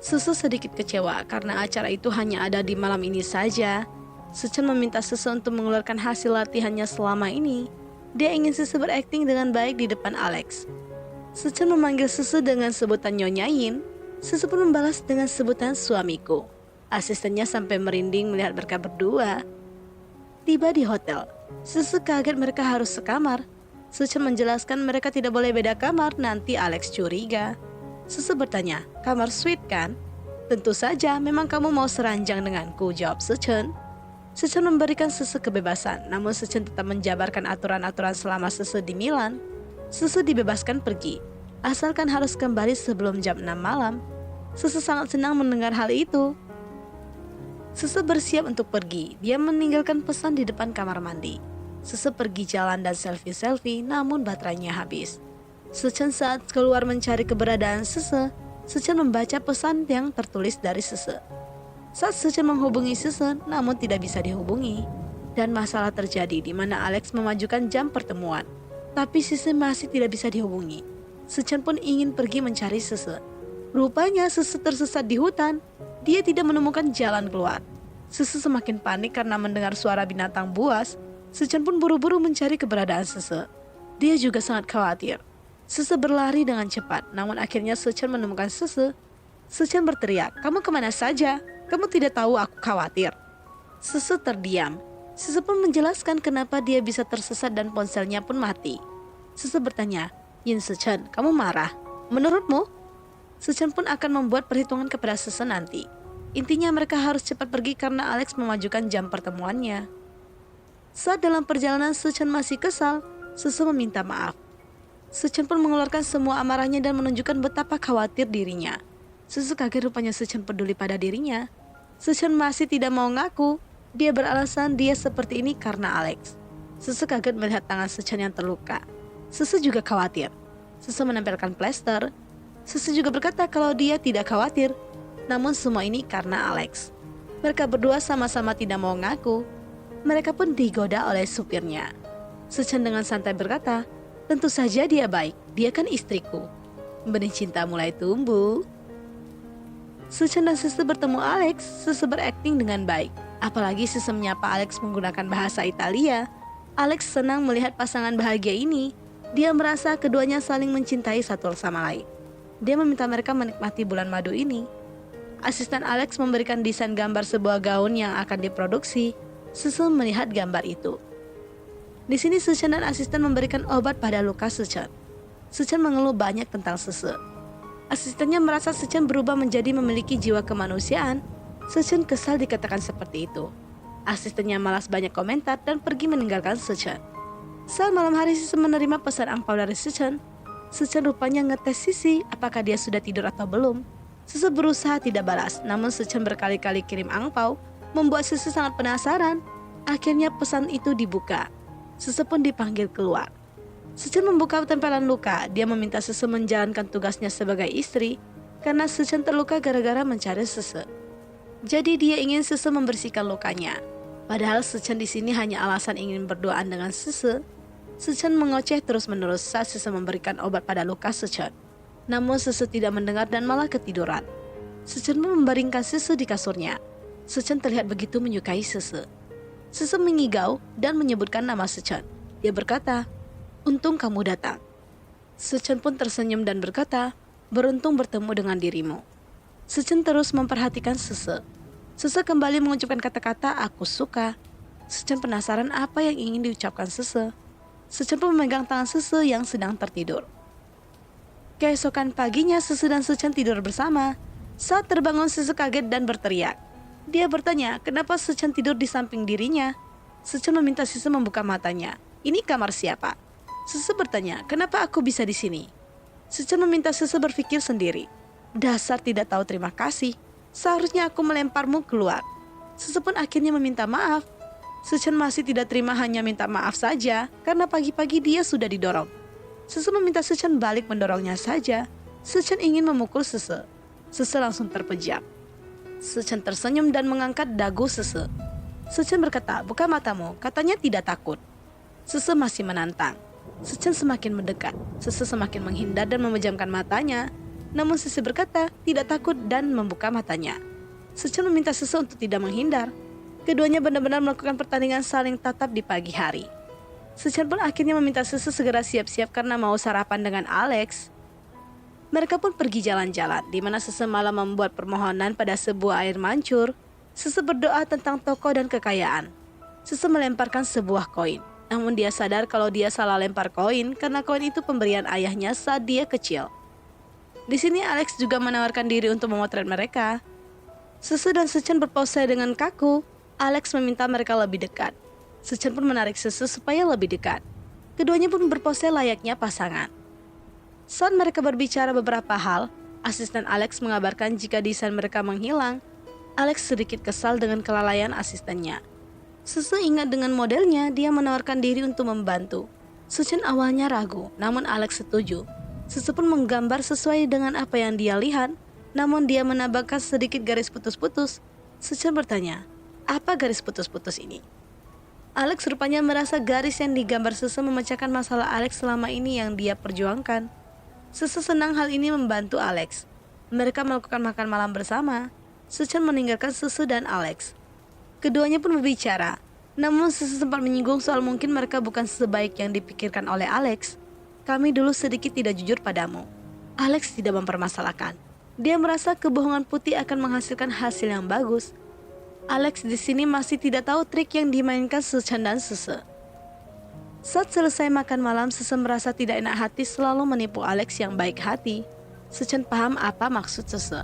Sese sedikit kecewa karena acara itu hanya ada di malam ini saja. Suchan meminta Sese untuk mengeluarkan hasil latihannya selama ini. Dia ingin Sese berakting dengan baik di depan Alex. Suchan memanggil Sese dengan sebutan Nyonya Yin. Sese pun membalas dengan sebutan suamiku. Asistennya sampai merinding melihat mereka berdua. Tiba di hotel, Sese kaget mereka harus sekamar. Suchan menjelaskan mereka tidak boleh beda kamar, nanti Alex curiga. Sese bertanya, kamar suite kan? Tentu saja, memang kamu mau seranjang denganku, jawab Suchan. Suchan memberikan Sese kebebasan, namun Suchan tetap menjabarkan aturan-aturan selama Sese di Milan. Sese dibebaskan pergi, asalkan harus kembali sebelum jam 6 malam. Sese sangat senang mendengar hal itu. Sese bersiap untuk pergi, dia meninggalkan pesan di depan kamar mandi. Sese pergi jalan dan selfie-selfie, namun baterainya habis. Suchan saat keluar mencari keberadaan Sese, Suchan membaca pesan yang tertulis dari Sese. Saat Suchan menghubungi Sese, namun tidak bisa dihubungi. Dan masalah terjadi di mana Alex memajukan jam pertemuan. Tapi Sese masih tidak bisa dihubungi. Suchan pun ingin pergi mencari Sese. Rupanya Sese tersesat di hutan. Dia tidak menemukan jalan keluar. Sese semakin panik karena mendengar suara binatang buas. Suchan pun buru-buru mencari keberadaan Sese. Dia juga sangat khawatir. Sese berlari dengan cepat, namun akhirnya Suchan menemukan Sese. Suchan berteriak, "Kamu kemana saja? Kamu tidak tahu aku khawatir." Sese terdiam. Sese pun menjelaskan kenapa dia bisa tersesat dan ponselnya pun mati. Sese bertanya, "Yin Suchan, kamu marah? Menurutmu?" Suchan pun akan membuat perhitungan kepada Sese nanti. Intinya mereka harus cepat pergi karena Alex memajukan jam pertemuannya. Saat dalam perjalanan Suchan masih kesal, Sese meminta maaf. Suchan pun mengeluarkan semua amarahnya dan menunjukkan betapa khawatir dirinya. Sese kaget rupanya Suchan peduli pada dirinya. Suchan masih tidak mau ngaku. Dia beralasan dia seperti ini karena Alex. Sese kaget melihat tangan Suchan yang terluka. Sese juga khawatir. Sese menempelkan plester. Susu juga berkata kalau dia tidak khawatir. Namun semua ini karena Alex. Mereka berdua sama-sama tidak mau ngaku. Mereka pun digoda oleh supirnya. Suchan dengan santai berkata, tentu saja dia baik, dia kan istriku. Benih cinta mulai tumbuh. Suchan dan Susu bertemu Alex, Susu berakting dengan baik. Apalagi Susu menyapa Alex menggunakan bahasa Italia. Alex senang melihat pasangan bahagia ini. Dia merasa keduanya saling mencintai satu sama lain. Dia meminta mereka menikmati bulan madu ini. Asisten Alex memberikan desain gambar sebuah gaun yang akan diproduksi. Susu melihat gambar itu. Di sini Suchan dan asisten memberikan obat pada luka Suchan. Suchan mengeluh banyak tentang Susu. Asistennya merasa Suchan berubah menjadi memiliki jiwa kemanusiaan. Suchan kesal dikatakan seperti itu. Asistennya malas banyak komentar dan pergi meninggalkan Suchan. Saat malam hari Susu menerima pesan angpau dari Suchan. Suchan rupanya ngetes Sisi apakah dia sudah tidur atau belum. Susu berusaha tidak balas, namun Suchan berkali-kali kirim angpau, membuat Susu sangat penasaran. Akhirnya pesan itu dibuka. Susu pun dipanggil keluar. Suchan membuka tempelan luka. Dia meminta Susu menjalankan tugasnya sebagai istri karena Suchan terluka gara-gara mencari Susu. Jadi dia ingin Susu membersihkan lukanya. Padahal Suchan di sini hanya alasan ingin berduaan dengan Susu. Suchan mengoceh terus-menerus saat Susu memberikan obat pada luka Suchan. Namun Susu tidak mendengar dan malah ketiduran. Suchan pun membaringkan Susu di kasurnya. Suchan terlihat begitu menyukai Susu. Susu mengigau dan menyebutkan nama Suchan. Dia berkata, untung kamu datang. Suchan pun tersenyum dan berkata, beruntung bertemu dengan dirimu. Suchan terus memperhatikan Susu. Susu kembali mengucapkan kata-kata aku suka. Suchan penasaran apa yang ingin diucapkan Susu. Suchan pun memegang tangan Susu yang sedang tertidur. Keesokan paginya Susu dan Suchan tidur bersama. Saat terbangun Susu kaget dan berteriak. Dia bertanya kenapa Suchan tidur di samping dirinya. Suchan meminta Susu membuka matanya. Ini kamar siapa? Susu bertanya, kenapa aku bisa di sini? Suchan meminta Susu berpikir sendiri. Dasar tidak tahu terima kasih. Seharusnya aku melemparmu keluar. Susu pun akhirnya meminta maaf. Suchan masih tidak terima hanya minta maaf saja karena pagi-pagi dia sudah didorong. Susu meminta Suchan balik mendorongnya saja. Suchan ingin memukul Susu. Susu langsung terpejam. Suchan tersenyum dan mengangkat dagu Susu. Suchan berkata, buka matamu, katanya tidak takut. Susu masih menantang. Suchan semakin mendekat. Susu semakin menghindar dan memejamkan matanya. Namun Susu berkata tidak takut dan membuka matanya. Suchan meminta Susu untuk tidak menghindar. Keduanya benar-benar melakukan pertandingan saling tatap di pagi hari. Suchan pun akhirnya meminta Susu segera siap-siap karena mau sarapan dengan Alex. Mereka pun pergi jalan-jalan, di mana Susu malah membuat permohonan pada sebuah air mancur. Susu berdoa tentang toko dan kekayaan. Susu melemparkan sebuah koin, namun dia sadar kalau dia salah lempar koin karena koin itu pemberian ayahnya saat dia kecil. Di sini Alex juga menawarkan diri untuk memotret mereka. Susu dan Suchan berpose dengan kaku. Alex meminta mereka lebih dekat. Suchan pun menarik Susu supaya lebih dekat. Keduanya pun berpose layaknya pasangan. Saat mereka berbicara beberapa hal, asisten Alex mengabarkan jika desain mereka menghilang. Alex sedikit kesal dengan kelalaian asistennya. Susu ingat dengan modelnya, dia menawarkan diri untuk membantu. Suchan awalnya ragu, namun Alex setuju. Susu pun menggambar sesuai dengan apa yang dia lihat, namun dia menambahkan sedikit garis putus-putus. Suchan bertanya, apa garis putus-putus ini? Alex rupanya merasa garis yang digambar Susu memecahkan masalah Alex selama ini yang dia perjuangkan. Susu senang hal ini membantu Alex. Mereka melakukan makan malam bersama. Suchan meninggalkan Susu dan Alex. Keduanya pun berbicara. Namun Susu sempat menyinggung soal mungkin mereka bukan sebaik yang dipikirkan oleh Alex. Kami dulu sedikit tidak jujur padamu. Alex tidak mempermasalahkan. Dia merasa kebohongan putih akan menghasilkan hasil yang bagus. Alex di sini masih tidak tahu trik yang dimainkan Suchan dan Susu. Saat selesai makan malam, Susu merasa tidak enak hati selalu menipu Alex yang baik hati. Suchan paham apa maksud Susu.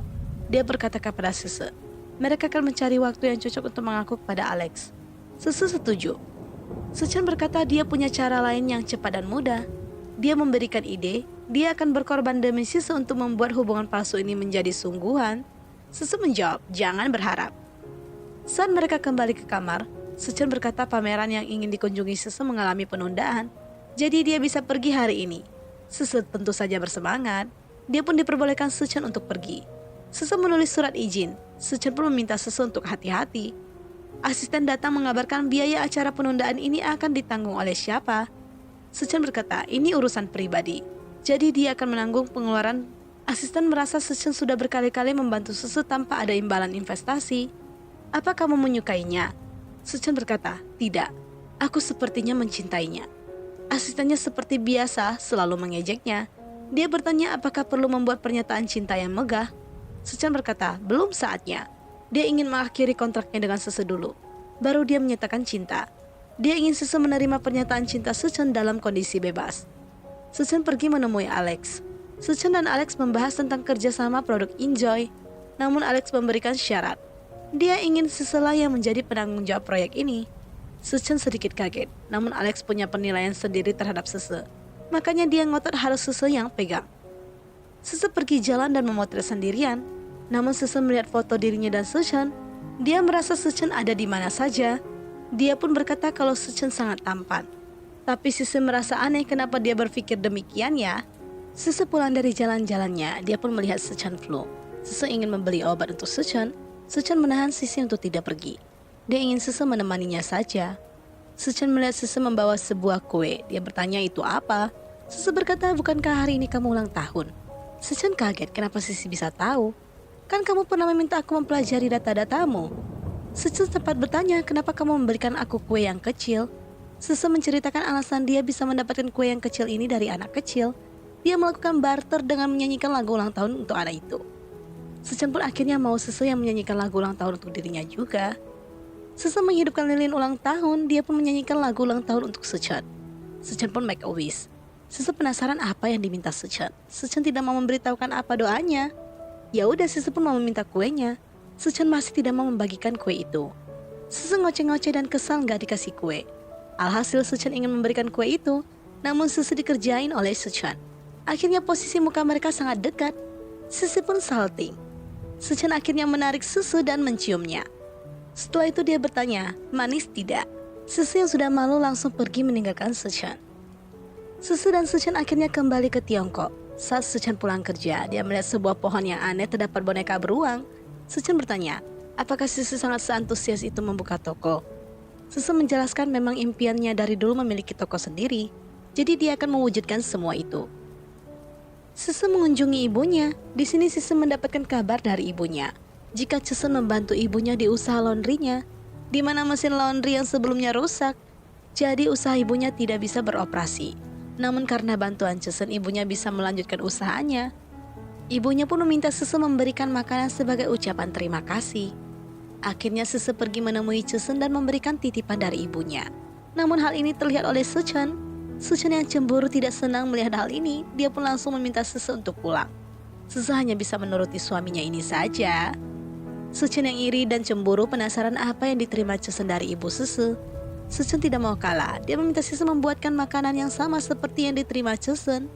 Dia berkata kepada Susu, mereka akan mencari waktu yang cocok untuk mengaku kepada Alex. Susu setuju. Suchan berkata dia punya cara lain yang cepat dan mudah. Dia memberikan ide, dia akan berkorban demi Susu untuk membuat hubungan palsu ini menjadi sungguhan. Susu menjawab, jangan berharap. Saat mereka kembali ke kamar, Suchan berkata pameran yang ingin dikunjungi Susu mengalami penundaan, jadi dia bisa pergi hari ini. Susu tentu saja bersemangat. Dia pun diperbolehkan Suchan untuk pergi. Sese menulis surat izin. Suchan pun meminta Sese untuk hati-hati. Asisten datang mengabarkan biaya acara penundaan ini akan ditanggung oleh siapa. Suchan berkata, ini urusan pribadi. Jadi dia akan menanggung pengeluaran. Asisten merasa Suchan sudah berkali-kali membantu Sese tanpa ada imbalan investasi. Apa kamu menyukainya? Suchan berkata, tidak. Aku sepertinya mencintainya. Asistennya seperti biasa selalu mengejeknya. Dia bertanya apakah perlu membuat pernyataan cinta yang megah. Suchan berkata, belum saatnya. Dia ingin mengakhiri kontraknya dengan Sese dulu. Baru dia menyatakan cinta. Dia ingin Sese menerima pernyataan cinta Suchan dalam kondisi bebas. Suchan pergi menemui Alex. Suchan dan Alex membahas tentang kerjasama produk Enjoy. Namun Alex memberikan syarat. Dia ingin Sese lah yang menjadi penanggung jawab proyek ini. Suchan sedikit kaget, namun Alex punya penilaian sendiri terhadap Sese. Makanya dia ngotot harus Sese yang pegang. Sese pergi jalan dan memotret sendirian. Namun Sese melihat foto dirinya dan Suchan. Dia merasa Suchan ada di mana saja. Dia pun berkata kalau Suchan sangat tampan. Tapi Sese merasa aneh kenapa dia berpikir demikian ya. Sese pulang dari jalan-jalannya, dia pun melihat Suchan flu. Sese ingin membeli obat untuk Suchan. Suchan menahan Sese untuk tidak pergi. Dia ingin Sese menemaninya saja. Suchan melihat Sese membawa sebuah kue. Dia bertanya itu apa. Sese berkata, bukankah hari ini kamu ulang tahun? Suchan kaget kenapa Sese bisa tahu. Kan kamu pernah meminta aku mempelajari data-datamu. Suchan sempat bertanya, kenapa kamu memberikan aku kue yang kecil? Sese menceritakan alasan dia bisa mendapatkan kue yang kecil ini dari anak kecil. Dia melakukan barter dengan menyanyikan lagu ulang tahun untuk anak itu. Suchan pun akhirnya mau Sese yang menyanyikan lagu ulang tahun untuk dirinya juga. Sese menghidupkan lilin ulang tahun, dia pun menyanyikan lagu ulang tahun untuk Suchan. Suchan pun make a wish. Sese penasaran apa yang diminta Suchan. Suchan tidak mau memberitahukan apa doanya. Ya udah, Sese pun mau meminta kuenya. Suchan masih tidak mau membagikan kue itu. Sese ngoceh-ngoceh dan kesal gak dikasih kue. Alhasil Suchan ingin memberikan kue itu, namun Sese dikerjain oleh Suchan. Akhirnya posisi muka mereka sangat dekat. Sese pun salting. Suchan akhirnya menarik Sese dan menciumnya. Setelah itu dia bertanya, manis tidak? Sese yang sudah malu langsung pergi meninggalkan Suchan. Sese dan Suchan akhirnya kembali ke Tiongkok. Saat Suchan pulang kerja, dia melihat sebuah pohon yang aneh terdapat boneka beruang. Suchan bertanya, apakah Sese sangat seantusias itu membuka toko? Sese menjelaskan memang impiannya dari dulu memiliki toko sendiri. Jadi dia akan mewujudkan semua itu. Sese mengunjungi ibunya. Di sini Sese mendapatkan kabar dari ibunya. Jika Chesun membantu ibunya di usaha laundrynya, di mana mesin laundry yang sebelumnya rusak, jadi usaha ibunya tidak bisa beroperasi. Namun karena bantuan Chesun, ibunya bisa melanjutkan usahanya. Ibunya pun meminta Sese memberikan makanan sebagai ucapan terima kasih. Akhirnya Sese pergi menemui Chesun dan memberikan titipan dari ibunya. Namun hal ini terlihat oleh Suchan. Suchan yang cemburu tidak senang melihat hal ini. Dia pun langsung meminta Sese untuk pulang. Sese hanya bisa menuruti suaminya ini saja. Suchan yang iri dan cemburu penasaran apa yang diterima Chesun dari ibu Sese. Suchan tidak mau kalah. Dia meminta Sese membuatkan makanan yang sama seperti yang diterima Chesun.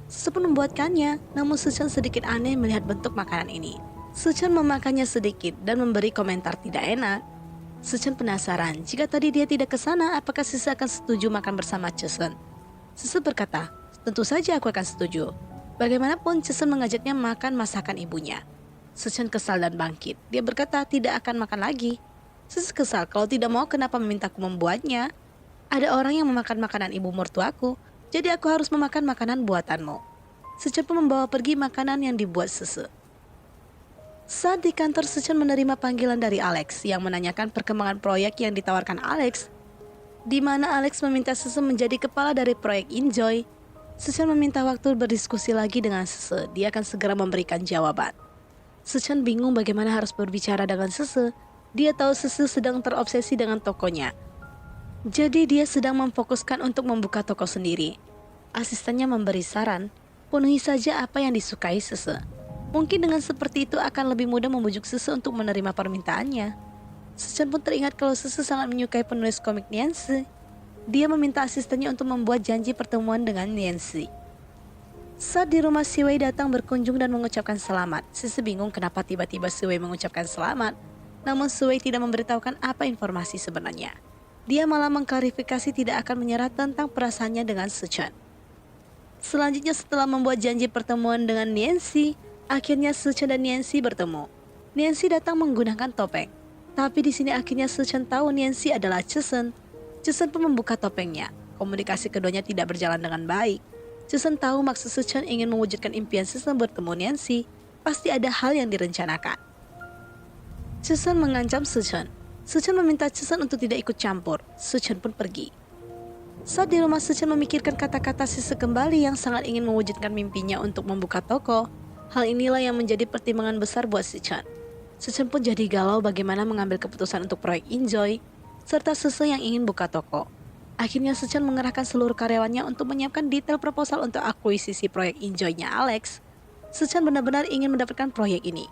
Sese pun membuatkannya, namun Suchan sedikit aneh melihat bentuk makanan ini. Suchan memakannya sedikit dan memberi komentar tidak enak. Suchan penasaran, jika tadi dia tidak ke sana, apakah Sese akan setuju makan bersama Chesun? Sese berkata, tentu saja aku akan setuju. Bagaimanapun Chesun mengajaknya makan masakan ibunya. Suchan kesal dan bangkit. Dia berkata tidak akan makan lagi. Sese kesal, kalau tidak mau kenapa memintaku membuatnya? Ada orang yang memakan makanan ibu mertuaku, jadi aku harus memakan makanan buatanmu. Suchan pun membawa pergi makanan yang dibuat Sese. Saat di kantor, Suchan menerima panggilan dari Alex yang menanyakan perkembangan proyek yang ditawarkan Alex, di mana Alex meminta Sese menjadi kepala dari proyek Enjoy. Suchan meminta waktu berdiskusi lagi dengan Sese. Dia akan segera memberikan jawaban. Suchan bingung bagaimana harus berbicara dengan Sese. Dia tahu Sese sedang terobsesi dengan tokonya. Jadi dia sedang memfokuskan untuk membuka toko sendiri. Asistennya memberi saran, penuhi saja apa yang disukai Sese. Mungkin dengan seperti itu akan lebih mudah membujuk Sese untuk menerima permintaannya. Suchan pun teringat kalau Sese sangat menyukai penulis komik Nancy. Dia meminta asistennya untuk membuat janji pertemuan dengan Nancy. Saat di rumah, Si Wei datang berkunjung dan mengucapkan selamat. Sese bingung kenapa tiba-tiba Si Wei mengucapkan selamat. Namun Si Wei tidak memberitahukan apa informasi sebenarnya. Dia malah mengklarifikasi tidak akan menyerah tentang perasaannya dengan Suchan. Selanjutnya setelah membuat janji pertemuan dengan Nancy, akhirnya Suchan dan Nancy bertemu. Nancy datang menggunakan topeng. Tapi di sini akhirnya Suchan tahu Nancy adalah Chosun. Chosun pun membuka topengnya. Komunikasi keduanya tidak berjalan dengan baik. Chosun tahu maksud Suchan ingin mewujudkan impian Chosun bertemu Nancy. Pasti ada hal yang direncanakan. Chosun mengancam Suchan. Suchan meminta Chosun untuk tidak ikut campur. Suchan pun pergi. Saat di rumah, Suchan memikirkan kata-kata Sisi kembali yang sangat ingin mewujudkan mimpinya untuk membuka toko. Hal inilah yang menjadi pertimbangan besar buat Suchan. Suchan pun jadi galau bagaimana mengambil keputusan untuk proyek Enjoy, serta Sisi yang ingin buka toko. Akhirnya Suchan mengerahkan seluruh karyawannya untuk menyiapkan detail proposal untuk akuisisi proyek Enjoy-nya Alex. Suchan benar-benar ingin mendapatkan proyek ini.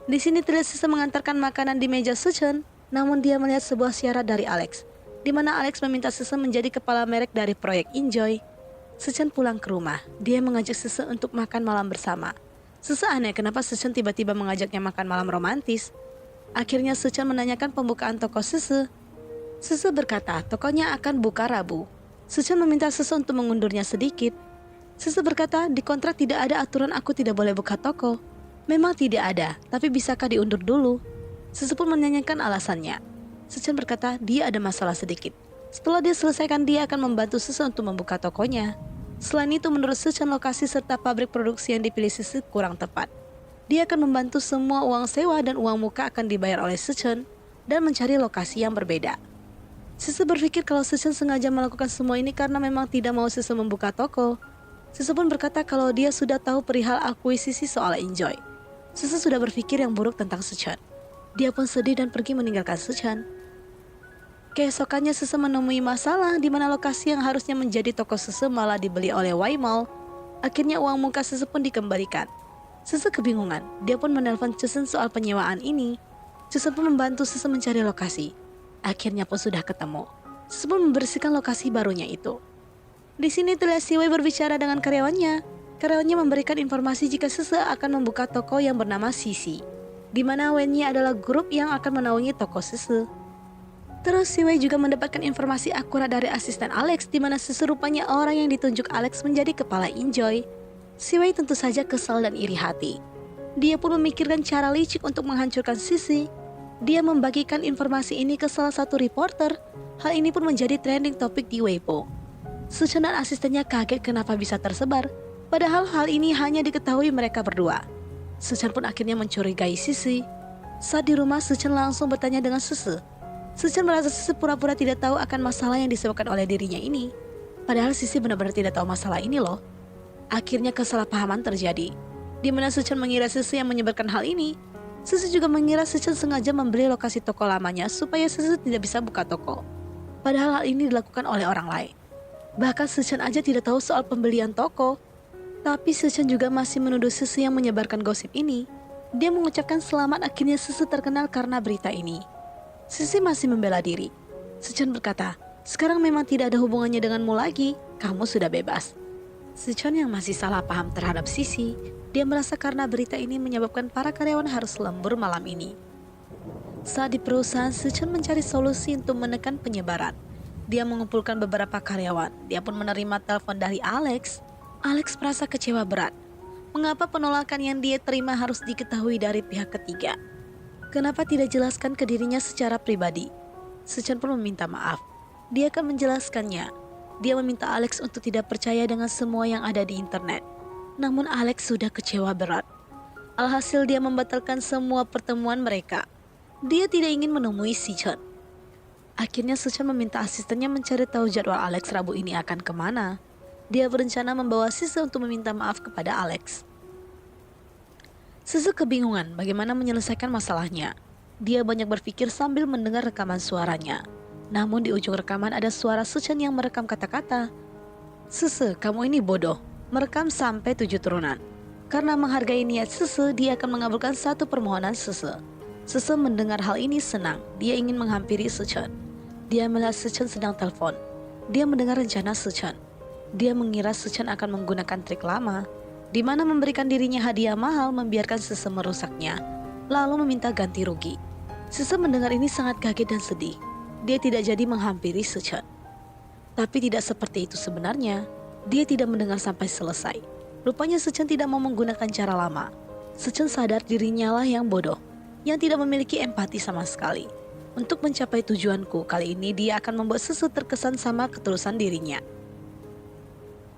Di sini terlihat Sisi mengantarkan makanan di meja Suchan, namun dia melihat sebuah syarat dari Alex, di mana Alex meminta Sisi menjadi kepala merek dari proyek Enjoy. Suchan pulang ke rumah. Dia mengajak Sisi untuk makan malam bersama. Sisi aneh kenapa Suchan tiba-tiba mengajaknya makan malam romantis. Akhirnya Suchan menanyakan pembukaan toko Sisi. Sisi berkata tokonya akan buka Rabu. Suchan meminta Sisi untuk mengundurnya sedikit. Sisi berkata di kontrak tidak ada aturan aku tidak boleh buka toko. Memang tidak ada, tapi bisakah diundur dulu? Sisi pun menanyakan alasannya. Suchan berkata dia ada masalah sedikit. Setelah dia selesaikan, dia akan membantu Sisi untuk membuka tokonya. Selain itu, menurut Suchan, lokasi serta pabrik produksi yang dipilih Sisi kurang tepat. Dia akan membantu semua uang sewa dan uang muka akan dibayar oleh Suchan dan mencari lokasi yang berbeda. Sisi berpikir kalau Suchan sengaja melakukan semua ini karena memang tidak mau Sisi membuka toko. Sisi pun berkata kalau dia sudah tahu perihal akuisisi soal Enjoy. Sisi sudah berpikir yang buruk tentang Suchan. Dia pun sedih dan pergi meninggalkan Suchan. Keesokannya Sisi menemui masalah di mana lokasi yang harusnya menjadi toko Sisi malah dibeli oleh Y-Mall. Akhirnya uang muka Sisi pun dikembalikan. Sisi kebingungan, dia pun menelpon Chosun soal penyewaan ini. Chosun pun membantu Sisi mencari lokasi. Akhirnya pun sudah ketemu. Sisi pun membersihkan lokasi barunya itu. Di sini terlihat Siwei berbicara dengan karyawannya. Karyawannya memberikan informasi jika Sisi akan membuka toko yang bernama Sisi, di mana Wenyi adalah grup yang akan menaungi toko Sisi. Terus Siwei juga mendapatkan informasi akurat dari asisten Alex, di mana Sisi rupanya orang yang ditunjuk Alex menjadi kepala Enjoy. Siwei tentu saja kesal dan iri hati. Dia pun memikirkan cara licik untuk menghancurkan Sisi. Dia membagikan informasi ini ke salah satu reporter. Hal ini pun menjadi trending topik di Weibo. Suchan dan asistennya kaget kenapa bisa tersebar, padahal hal ini hanya diketahui mereka berdua. Suchan pun akhirnya mencurigai Sisi. Saat di rumah, Suchan langsung bertanya dengan Sisi. Suchan merasa Sisi pura-pura tidak tahu akan masalah yang disebabkan oleh dirinya ini. Padahal Sisi benar-benar tidak tahu masalah ini loh. Akhirnya kesalahpahaman terjadi, di mana Suchan mengira Sisi yang menyebarkan hal ini. Sisi juga mengira Suchan sengaja membeli lokasi toko lamanya supaya Sisi tidak bisa buka toko. Padahal hal ini dilakukan oleh orang lain. Bahkan Suchan aja tidak tahu soal pembelian toko. Tapi Suchan juga masih menuduh Sisi yang menyebarkan gosip ini. Dia mengucapkan selamat akhirnya Sisi terkenal karena berita ini. Sisi masih membela diri. Suchan berkata, sekarang memang tidak ada hubungannya denganmu lagi, kamu sudah bebas. Suchan yang masih salah paham terhadap Sisi, dia merasa karena berita ini menyebabkan para karyawan harus lembur malam ini. Saat di perusahaan, Suchan mencari solusi untuk menekan penyebaran. Dia mengumpulkan beberapa karyawan, dia pun menerima telepon dari Alex. Alex merasa kecewa berat. Mengapa penolakan yang dia terima harus diketahui dari pihak ketiga? Kenapa tidak jelaskan ke dirinya secara pribadi? Suchan pun meminta maaf. Dia akan menjelaskannya. Dia meminta Alex untuk tidak percaya dengan semua yang ada di internet. Namun Alex sudah kecewa berat. Alhasil dia membatalkan semua pertemuan mereka. Dia tidak ingin menemui Suchan. Akhirnya Suchan meminta asistennya mencari tahu jadwal Alex Rabu ini akan kemana. Dia berencana membawa Sisi untuk meminta maaf kepada Alex. Sisi kebingungan bagaimana menyelesaikan masalahnya. Dia banyak berpikir sambil mendengar rekaman suaranya. Namun di ujung rekaman ada suara Suchan yang merekam kata-kata, Sisi, kamu ini bodoh, merekam sampai 7 turunan. Karena menghargai niat Sisi, dia akan mengabulkan satu permohonan Sisi. Sisi mendengar hal ini senang, dia ingin menghampiri Suchan. Dia melihat Suchan sedang telepon. Dia mendengar rencana Suchan. Dia mengira Suchan akan menggunakan trik lama, di mana memberikan dirinya hadiah mahal membiarkan Sisi merusaknya, lalu meminta ganti rugi. Sisi mendengar ini sangat kaget dan sedih. Dia tidak jadi menghampiri Suchan. Tapi tidak seperti itu sebenarnya. Dia tidak mendengar sampai selesai. Rupanya Sechen tidak mau menggunakan cara lama. Sechen sadar dirinya lah yang bodoh, yang tidak memiliki empati sama sekali. Untuk mencapai tujuanku, kali ini dia akan membuat Sese terkesan sama ketulusan dirinya.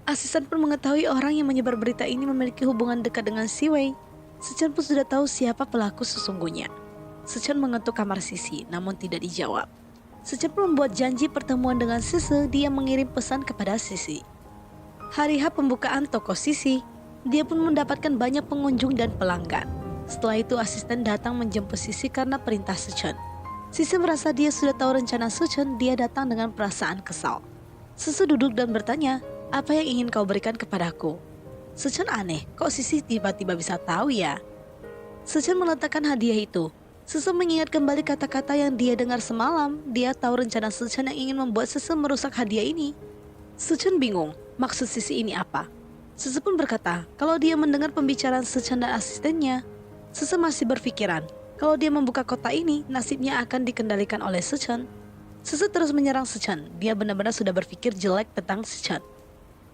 Asisten pun mengetahui orang yang menyebar berita ini memiliki hubungan dekat dengan Si Wei. Sechen pun sudah tahu siapa pelaku sesungguhnya. Sechen mengetuk kamar Sisi, namun tidak dijawab. Sechen pun membuat janji pertemuan dengan Sese. Dia mengirim pesan kepada Sisi. Hari H pembukaan toko Sisi, dia pun mendapatkan banyak pengunjung dan pelanggan. Setelah itu asisten datang menjemput Sisi karena perintah Sechen. Sisi merasa dia sudah tahu rencana Sechen. Dia datang dengan perasaan kesal. Sisi duduk dan bertanya, apa yang ingin kau berikan kepadaku? Sechen aneh, kok Sisi tiba-tiba bisa tahu ya? Sechen meletakkan hadiah itu. Sisi mengingat kembali kata-kata yang dia dengar semalam. Dia tahu rencana Sechen yang ingin membuat Sisi merusak hadiah ini. Sechen bingung, maksud Sisi ini apa? Sisi pun berkata, kalau dia mendengar pembicaraan Sechen dan asistennya, Sisi masih berpikiran, kalau dia membuka kotak ini, nasibnya akan dikendalikan oleh Sechen. Sisi terus menyerang Sechen. Dia benar-benar sudah berpikir jelek tentang Sechen.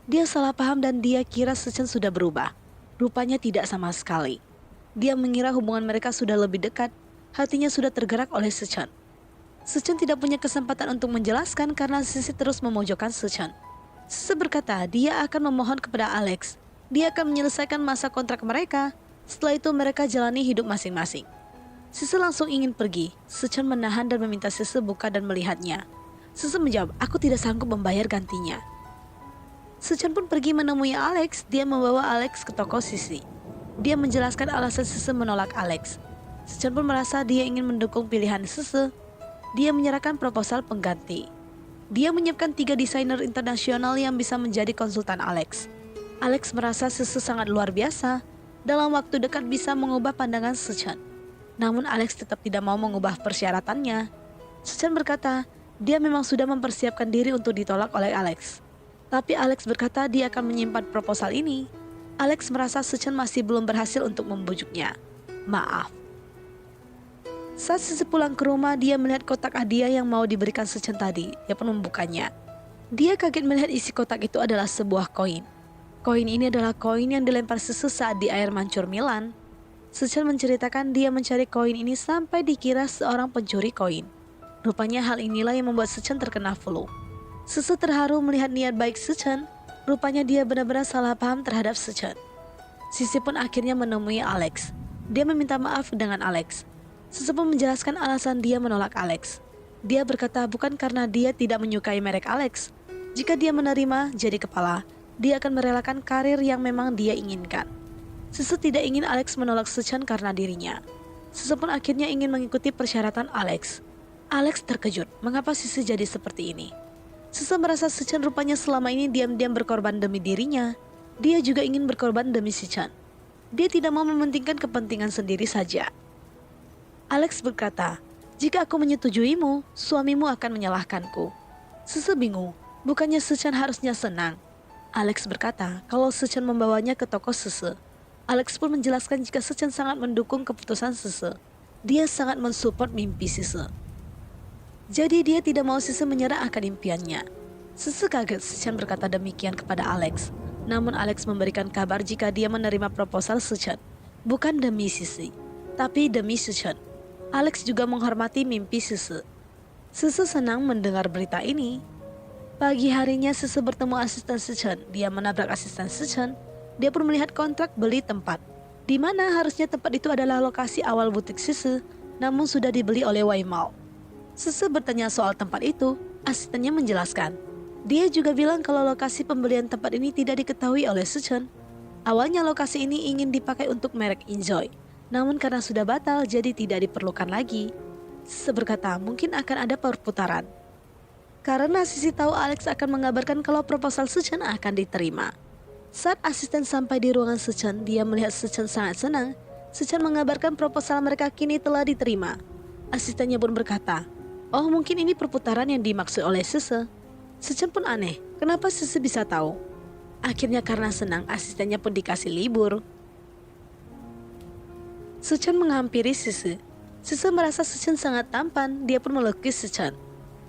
Dia salah paham dan dia kira Sechen sudah berubah. Rupanya tidak sama sekali. Dia mengira hubungan mereka sudah lebih dekat. Hatinya sudah tergerak oleh Sechen. Sechen tidak punya kesempatan untuk menjelaskan karena Sisi terus memojokkan Sechen. Sisi berkata dia akan memohon kepada Alex. Dia akan menyelesaikan masa kontrak mereka. Setelah itu mereka jalani hidup masing-masing. Sisi langsung ingin pergi. Sechen menahan dan meminta Sisi buka dan melihatnya. Sisi menjawab, aku tidak sanggup membayar gantinya. Sechen pun pergi menemui Alex. Dia membawa Alex ke toko Sisi. Dia menjelaskan alasan Sisi menolak Alex. Sechen pun merasa dia ingin mendukung pilihan Sisi. Dia menyerahkan proposal pengganti. Dia menyiapkan 3 desainer internasional yang bisa menjadi konsultan Alex. Alex merasa Sisi sangat luar biasa. Dalam waktu dekat bisa mengubah pandangan Sechen. Namun Alex tetap tidak mau mengubah persyaratannya. Sechen berkata, dia memang sudah mempersiapkan diri untuk ditolak oleh Alex. Tapi Alex berkata dia akan menyimpan proposal ini. Alex merasa Sechen masih belum berhasil untuk membujuknya. Maaf. Saat Sisi pulang ke rumah, dia melihat kotak hadiah yang mau diberikan Sechen tadi. Dia pun membukanya. Dia kaget melihat isi kotak itu adalah sebuah koin. Koin ini adalah koin yang dilempar Sisi saat di air mancur Milan. Sechen menceritakan dia mencari koin ini sampai dikira seorang pencuri koin. Rupanya hal inilah yang membuat Sechen terkena flu. Sisi terharu melihat niat baik Sechen. Rupanya dia benar-benar salah paham terhadap Sechen. Sisi pun akhirnya menemui Alex. Dia meminta maaf dengan Alex. Sisi pun menjelaskan alasan dia menolak Alex. Dia berkata bukan karena dia tidak menyukai merek Alex. Jika dia menerima jadi kepala, dia akan merelakan karir yang memang dia inginkan. Sisi tidak ingin Alex menolak Sechen karena dirinya. Sisi pun akhirnya ingin mengikuti persyaratan Alex. Alex terkejut, mengapa Sisi jadi seperti ini? Sisi merasa Sechen rupanya selama ini diam-diam berkorban demi dirinya. Dia juga ingin berkorban demi Sechen. Dia tidak mau mementingkan kepentingan sendiri saja. Alex berkata, jika aku menyetujuimu, suamimu akan menyalahkanku. Sisi bingung, bukannya Sechen harusnya senang. Alex berkata kalau Sechen membawanya ke toko Sisi. Alex pun menjelaskan jika Sechen sangat mendukung keputusan Sisi. Dia sangat mensupport mimpi Sisi. Jadi dia tidak mau Sisi menyerah akan impiannya. Sisi kaget Sechen berkata demikian kepada Alex. Namun Alex memberikan kabar jika dia menerima proposal Sechen. Bukan demi Sisi, tapi demi Sechen. Alex juga menghormati mimpi Sisi. Sisi senang mendengar berita ini. Pagi harinya Sisi bertemu asisten Sechen. Dia menabrak asisten Sechen. Dia pun melihat kontrak beli tempat, di mana harusnya tempat itu adalah lokasi awal butik Sisi, namun sudah dibeli oleh Waimal. Sisi bertanya soal tempat itu. Asistennya menjelaskan. Dia juga bilang kalau lokasi pembelian tempat ini tidak diketahui oleh Sechen. Awalnya lokasi ini ingin dipakai untuk merek Enjoy. Namun karena sudah batal jadi tidak diperlukan lagi. Sisi berkata mungkin akan ada perputaran. Karena Sisi tahu Alex akan mengabarkan kalau proposal Sechen akan diterima. Saat asisten sampai di ruangan Sechen, dia melihat Sechen sangat senang. Sechen mengabarkan proposal mereka kini telah diterima. Asistennya pun berkata, oh mungkin ini perputaran yang dimaksud oleh Sisi. Sechen pun aneh, kenapa Sisi bisa tahu? Akhirnya karena senang, asistennya pun dikasih libur. Sechen menghampiri Sisi. Sisi merasa Sechen sangat tampan. Dia pun melukis Sechen.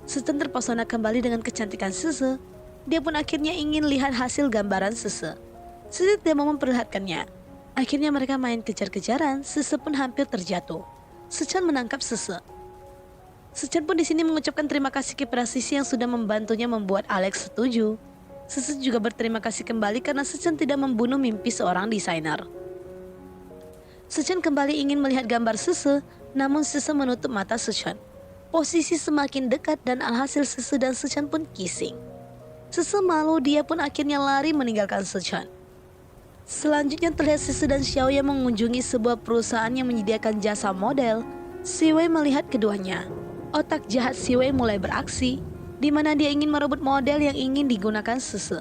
Sechen terpesona kembali dengan kecantikan Sisi. Dia pun akhirnya ingin lihat hasil gambaran Sese. Sese tidak mau memperlihatkannya. Akhirnya mereka main kejar-kejaran, Sese pun hampir terjatuh. Sechan menangkap Sese. Sechan pun di sini mengucapkan terima kasih kepada Sisi yang sudah membantunya membuat Alex setuju. Sese juga berterima kasih kembali karena Sechan tidak membunuh mimpi seorang desainer. Sechan kembali ingin melihat gambar Sese, namun Sese menutup mata Sechan. Posisi semakin dekat dan alhasil Sese dan Sechan pun kissing. Sese malu, dia pun akhirnya lari meninggalkan Sechan. Selanjutnya terlihat Sese dan Xiaoya mengunjungi sebuah perusahaan yang menyediakan jasa model. Siwei melihat keduanya. Otak jahat Siwei mulai beraksi, di mana dia ingin merebut model yang ingin digunakan Sese.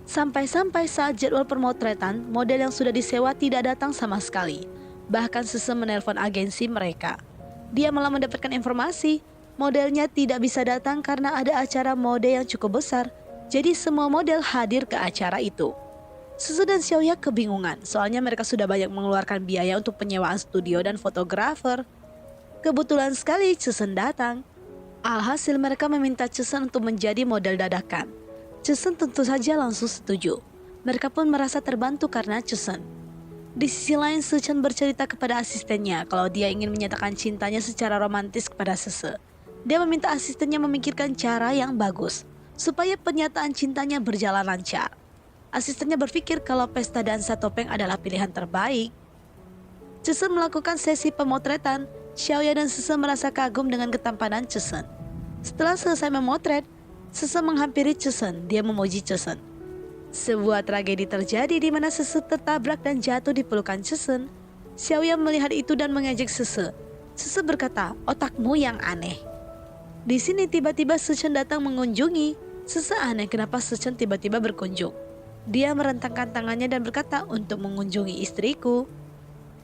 Sampai-sampai saat jadwal pemotretan, model yang sudah disewa tidak datang sama sekali. Bahkan Sese menelpon agensi mereka. Dia malah mendapatkan informasi, modelnya tidak bisa datang karena ada acara mode yang cukup besar. Jadi semua model hadir ke acara itu. Sese dan Xiaoya kebingungan, soalnya mereka sudah banyak mengeluarkan biaya untuk penyewaan studio dan fotografer. Kebetulan sekali Chesen datang. Alhasil mereka meminta Chesen untuk menjadi model dadakan. Chesen tentu saja langsung setuju. Mereka pun merasa terbantu karena Chesen. Di sisi lain, Sechan bercerita kepada asistennya kalau dia ingin menyatakan cintanya secara romantis kepada Sese. Dia meminta asistennya memikirkan cara yang bagus supaya pernyataan cintanya berjalan lancar. Asistennya berpikir kalau pesta dansa topeng adalah pilihan terbaik. Chesen melakukan sesi pemotretan. Xiaoya dan Sese merasa kagum dengan ketampanan Chesen. Setelah selesai memotret, Sese menghampiri Chesen. Dia memuji Chesen. Sebuah tragedi terjadi di mana Sese tertabrak dan jatuh di pelukan Chesen. Xiaoya melihat itu dan mengejek Sese. Sese berkata, otakmu yang aneh. Di sini tiba-tiba Sechan datang mengunjungi. Sese aneh kenapa Sechan tiba-tiba berkunjung. Dia merentangkan tangannya dan berkata untuk mengunjungi istriku.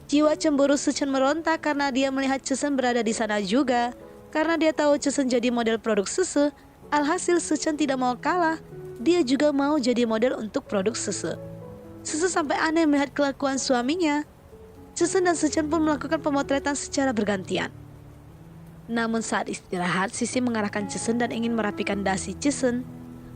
Jiwa cemburu Sechan meronta karena dia melihat Chesen berada di sana juga. Karena dia tahu Chesen jadi model produk Sese, alhasil Sechan tidak mau kalah. Dia juga mau jadi model untuk produk Sese. Sese sampai aneh melihat kelakuan suaminya. Chesen dan Sechan pun melakukan pemotretan secara bergantian. Namun saat istirahat, Sisi mengarahkan Chesen dan ingin merapikan dasi Chesen.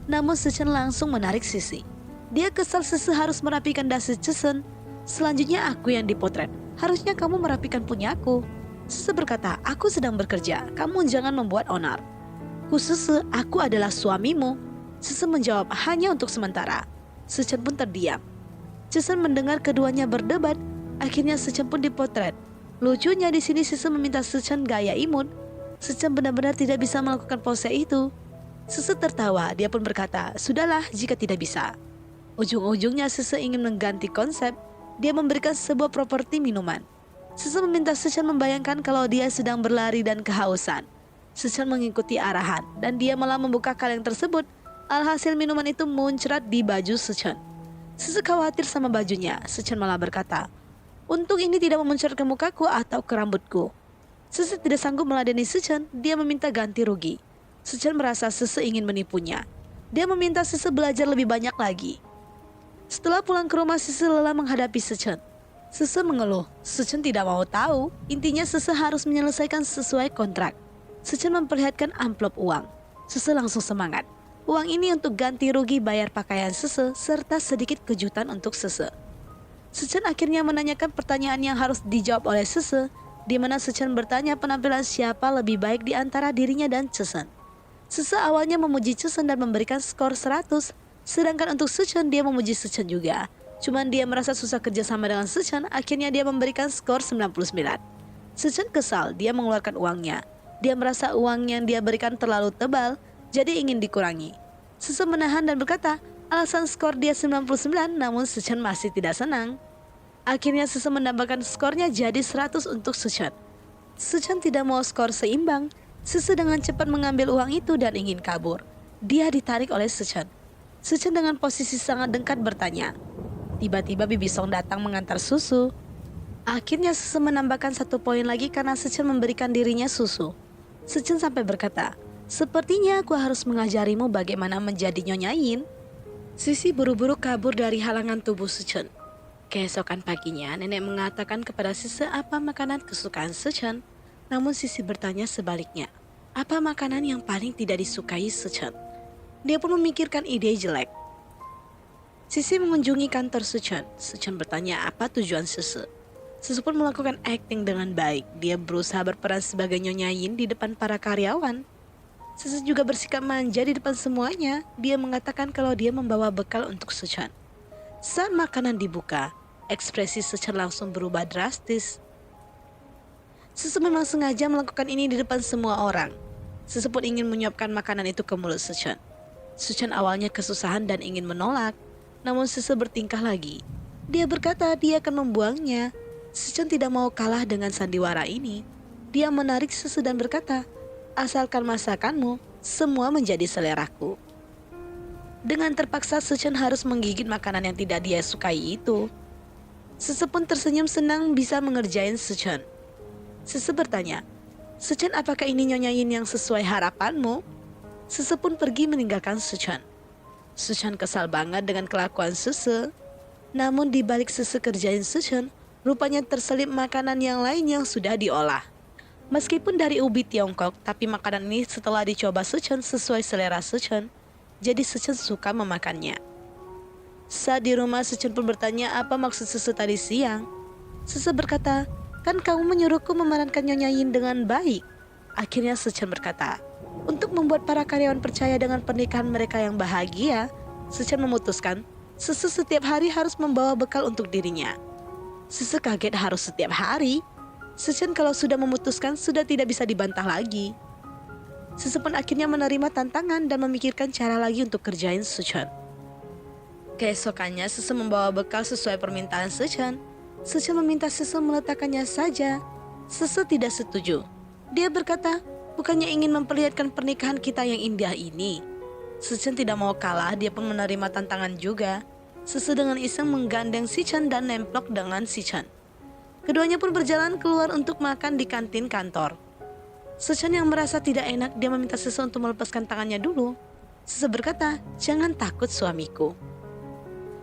Namun Sechan langsung menarik Sisi. Dia kesal Sese harus merapikan dasi Chesen. Selanjutnya aku yang dipotret. Harusnya kamu merapikan punyaku. Sese berkata, aku sedang bekerja. Kamu jangan membuat onar. Sese, aku adalah suamimu. Sese menjawab, hanya untuk sementara. Sechan pun terdiam. Chesen mendengar keduanya berdebat. Akhirnya Sechan pun dipotret. Lucunya di sini Sese meminta Sechan gaya imut. Sechan benar-benar tidak bisa melakukan pose itu. Sese tertawa. Dia pun berkata, sudahlah jika tidak bisa. Ujung-ujungnya Sese ingin mengganti konsep. Dia memberikan sebuah properti minuman. Sese meminta Sechan membayangkan kalau dia sedang berlari dan kehausan. Sechan mengikuti arahan dan dia malah membuka kaleng tersebut. Alhasil minuman itu muncrat di baju Sechan. Sese khawatir sama bajunya. Sechan malah berkata, untung ini tidak memuncrat ke mukaku atau ke rambutku. Sese tidak sanggup meladeni Sechan. Dia meminta ganti rugi. Sechan merasa Sese ingin menipunya. Dia meminta Sese belajar lebih banyak lagi. Setelah pulang ke rumah, Sese lelah menghadapi Sechan. Sese mengeluh. Sechan tidak mau tahu. Intinya Sese harus menyelesaikan sesuai kontrak. Sechan memperlihatkan amplop uang. Sese langsung semangat. Uang ini untuk ganti rugi bayar pakaian Sese serta sedikit kejutan untuk Sese. Sechan akhirnya menanyakan pertanyaan yang harus dijawab oleh Sese, di mana Sechan bertanya penampilan siapa lebih baik di antara dirinya dan Chesen. Sese awalnya memuji Chesen dan memberikan skor 100. Sedangkan untuk Sechan dia memuji Sechan juga. Cuman dia merasa susah kerjasama dengan Sechan, akhirnya dia memberikan skor 99. Sechan kesal, dia mengeluarkan uangnya. Dia merasa uang yang dia berikan terlalu tebal, jadi ingin dikurangi. Sese menahan dan berkata, alasan skor dia 99, namun Sechan masih tidak senang. Akhirnya Sese menambahkan skornya jadi 100 untuk Sechan. Sechan tidak mau skor seimbang. Sese dengan cepat mengambil uang itu dan ingin kabur. Dia ditarik oleh Sechan. Sechan dengan posisi sangat dekat bertanya. Tiba-tiba Bibi Song datang mengantar susu. Akhirnya Sese menambahkan 1 poin lagi karena Sechan memberikan dirinya susu. Sechan sampai berkata, sepertinya aku harus mengajarimu bagaimana menjadi Nyonya Yin. Sisi buru-buru kabur dari halangan tubuh Sechan. Keesokan paginya, nenek mengatakan kepada Sese apa makanan kesukaan Sechan. Namun Sisi bertanya sebaliknya, apa makanan yang paling tidak disukai Sechan? Dia pun memikirkan ide jelek. Sisi mengunjungi kantor Suchan. Suchan bertanya apa tujuan Sisi. Sisi pun melakukan akting dengan baik. Dia berusaha berperan sebagai Nyonya Yin di depan para karyawan. Sisi juga bersikap manja di depan semuanya. Dia mengatakan kalau dia membawa bekal untuk Suchan. Saat makanan dibuka, ekspresi Suchan langsung berubah drastis. Sisi memang sengaja melakukan ini di depan semua orang. Sisi pun ingin menyuapkan makanan itu ke mulut Suchan. Suchan awalnya kesusahan dan ingin menolak. Namun Sisi bertingkah lagi. Dia berkata dia akan membuangnya. Suchan tidak mau kalah dengan sandiwara ini. Dia menarik Sisi dan berkata, asalkan masakanmu, semua menjadi seleraku. Dengan terpaksa Suchan harus menggigit makanan yang tidak dia sukai itu. Sisi pun tersenyum senang bisa mengerjain Suchan. Sisi bertanya, Suchan apakah ini Nyonya Yin yang sesuai harapanmu? Sisi pun pergi meninggalkan Suchan. Suchan kesal banget dengan kelakuan Sisi. Namun di balik Sisi kerjain Suchan, rupanya terselip makanan yang lain yang sudah diolah. Meskipun dari ubi Tiongkok, tapi makanan ini setelah dicoba Suchan sesuai selera Suchan, jadi Suchan suka memakannya. Saat di rumah, Suchan pun bertanya apa maksud Sisi tadi siang. Sisi berkata, kan kamu menyuruhku memerankan Nyonya Yin dengan baik. Akhirnya Suchan berkata, untuk membuat para karyawan percaya dengan pernikahan mereka yang bahagia, Suchan memutuskan Sisi setiap hari harus membawa bekal untuk dirinya. Sisi kaget harus setiap hari. Suchan kalau sudah memutuskan sudah tidak bisa dibantah lagi. Sisi pun akhirnya menerima tantangan dan memikirkan cara lagi untuk kerjain Suchan. Keesokannya Sisi membawa bekal sesuai permintaan Suchan. Suchan meminta Sisi meletakkannya saja. Sisi tidak setuju. Dia berkata, bukannya ingin memperlihatkan pernikahan kita yang indah ini. Suchan tidak mau kalah, dia pun menerima tantangan juga. Sisi dengan iseng menggandeng Suchan dan nemplok dengan Suchan. Keduanya pun berjalan keluar untuk makan di kantin kantor. Suchan yang merasa tidak enak, dia meminta Sisi untuk melepaskan tangannya dulu. Sisi berkata, jangan takut suamiku.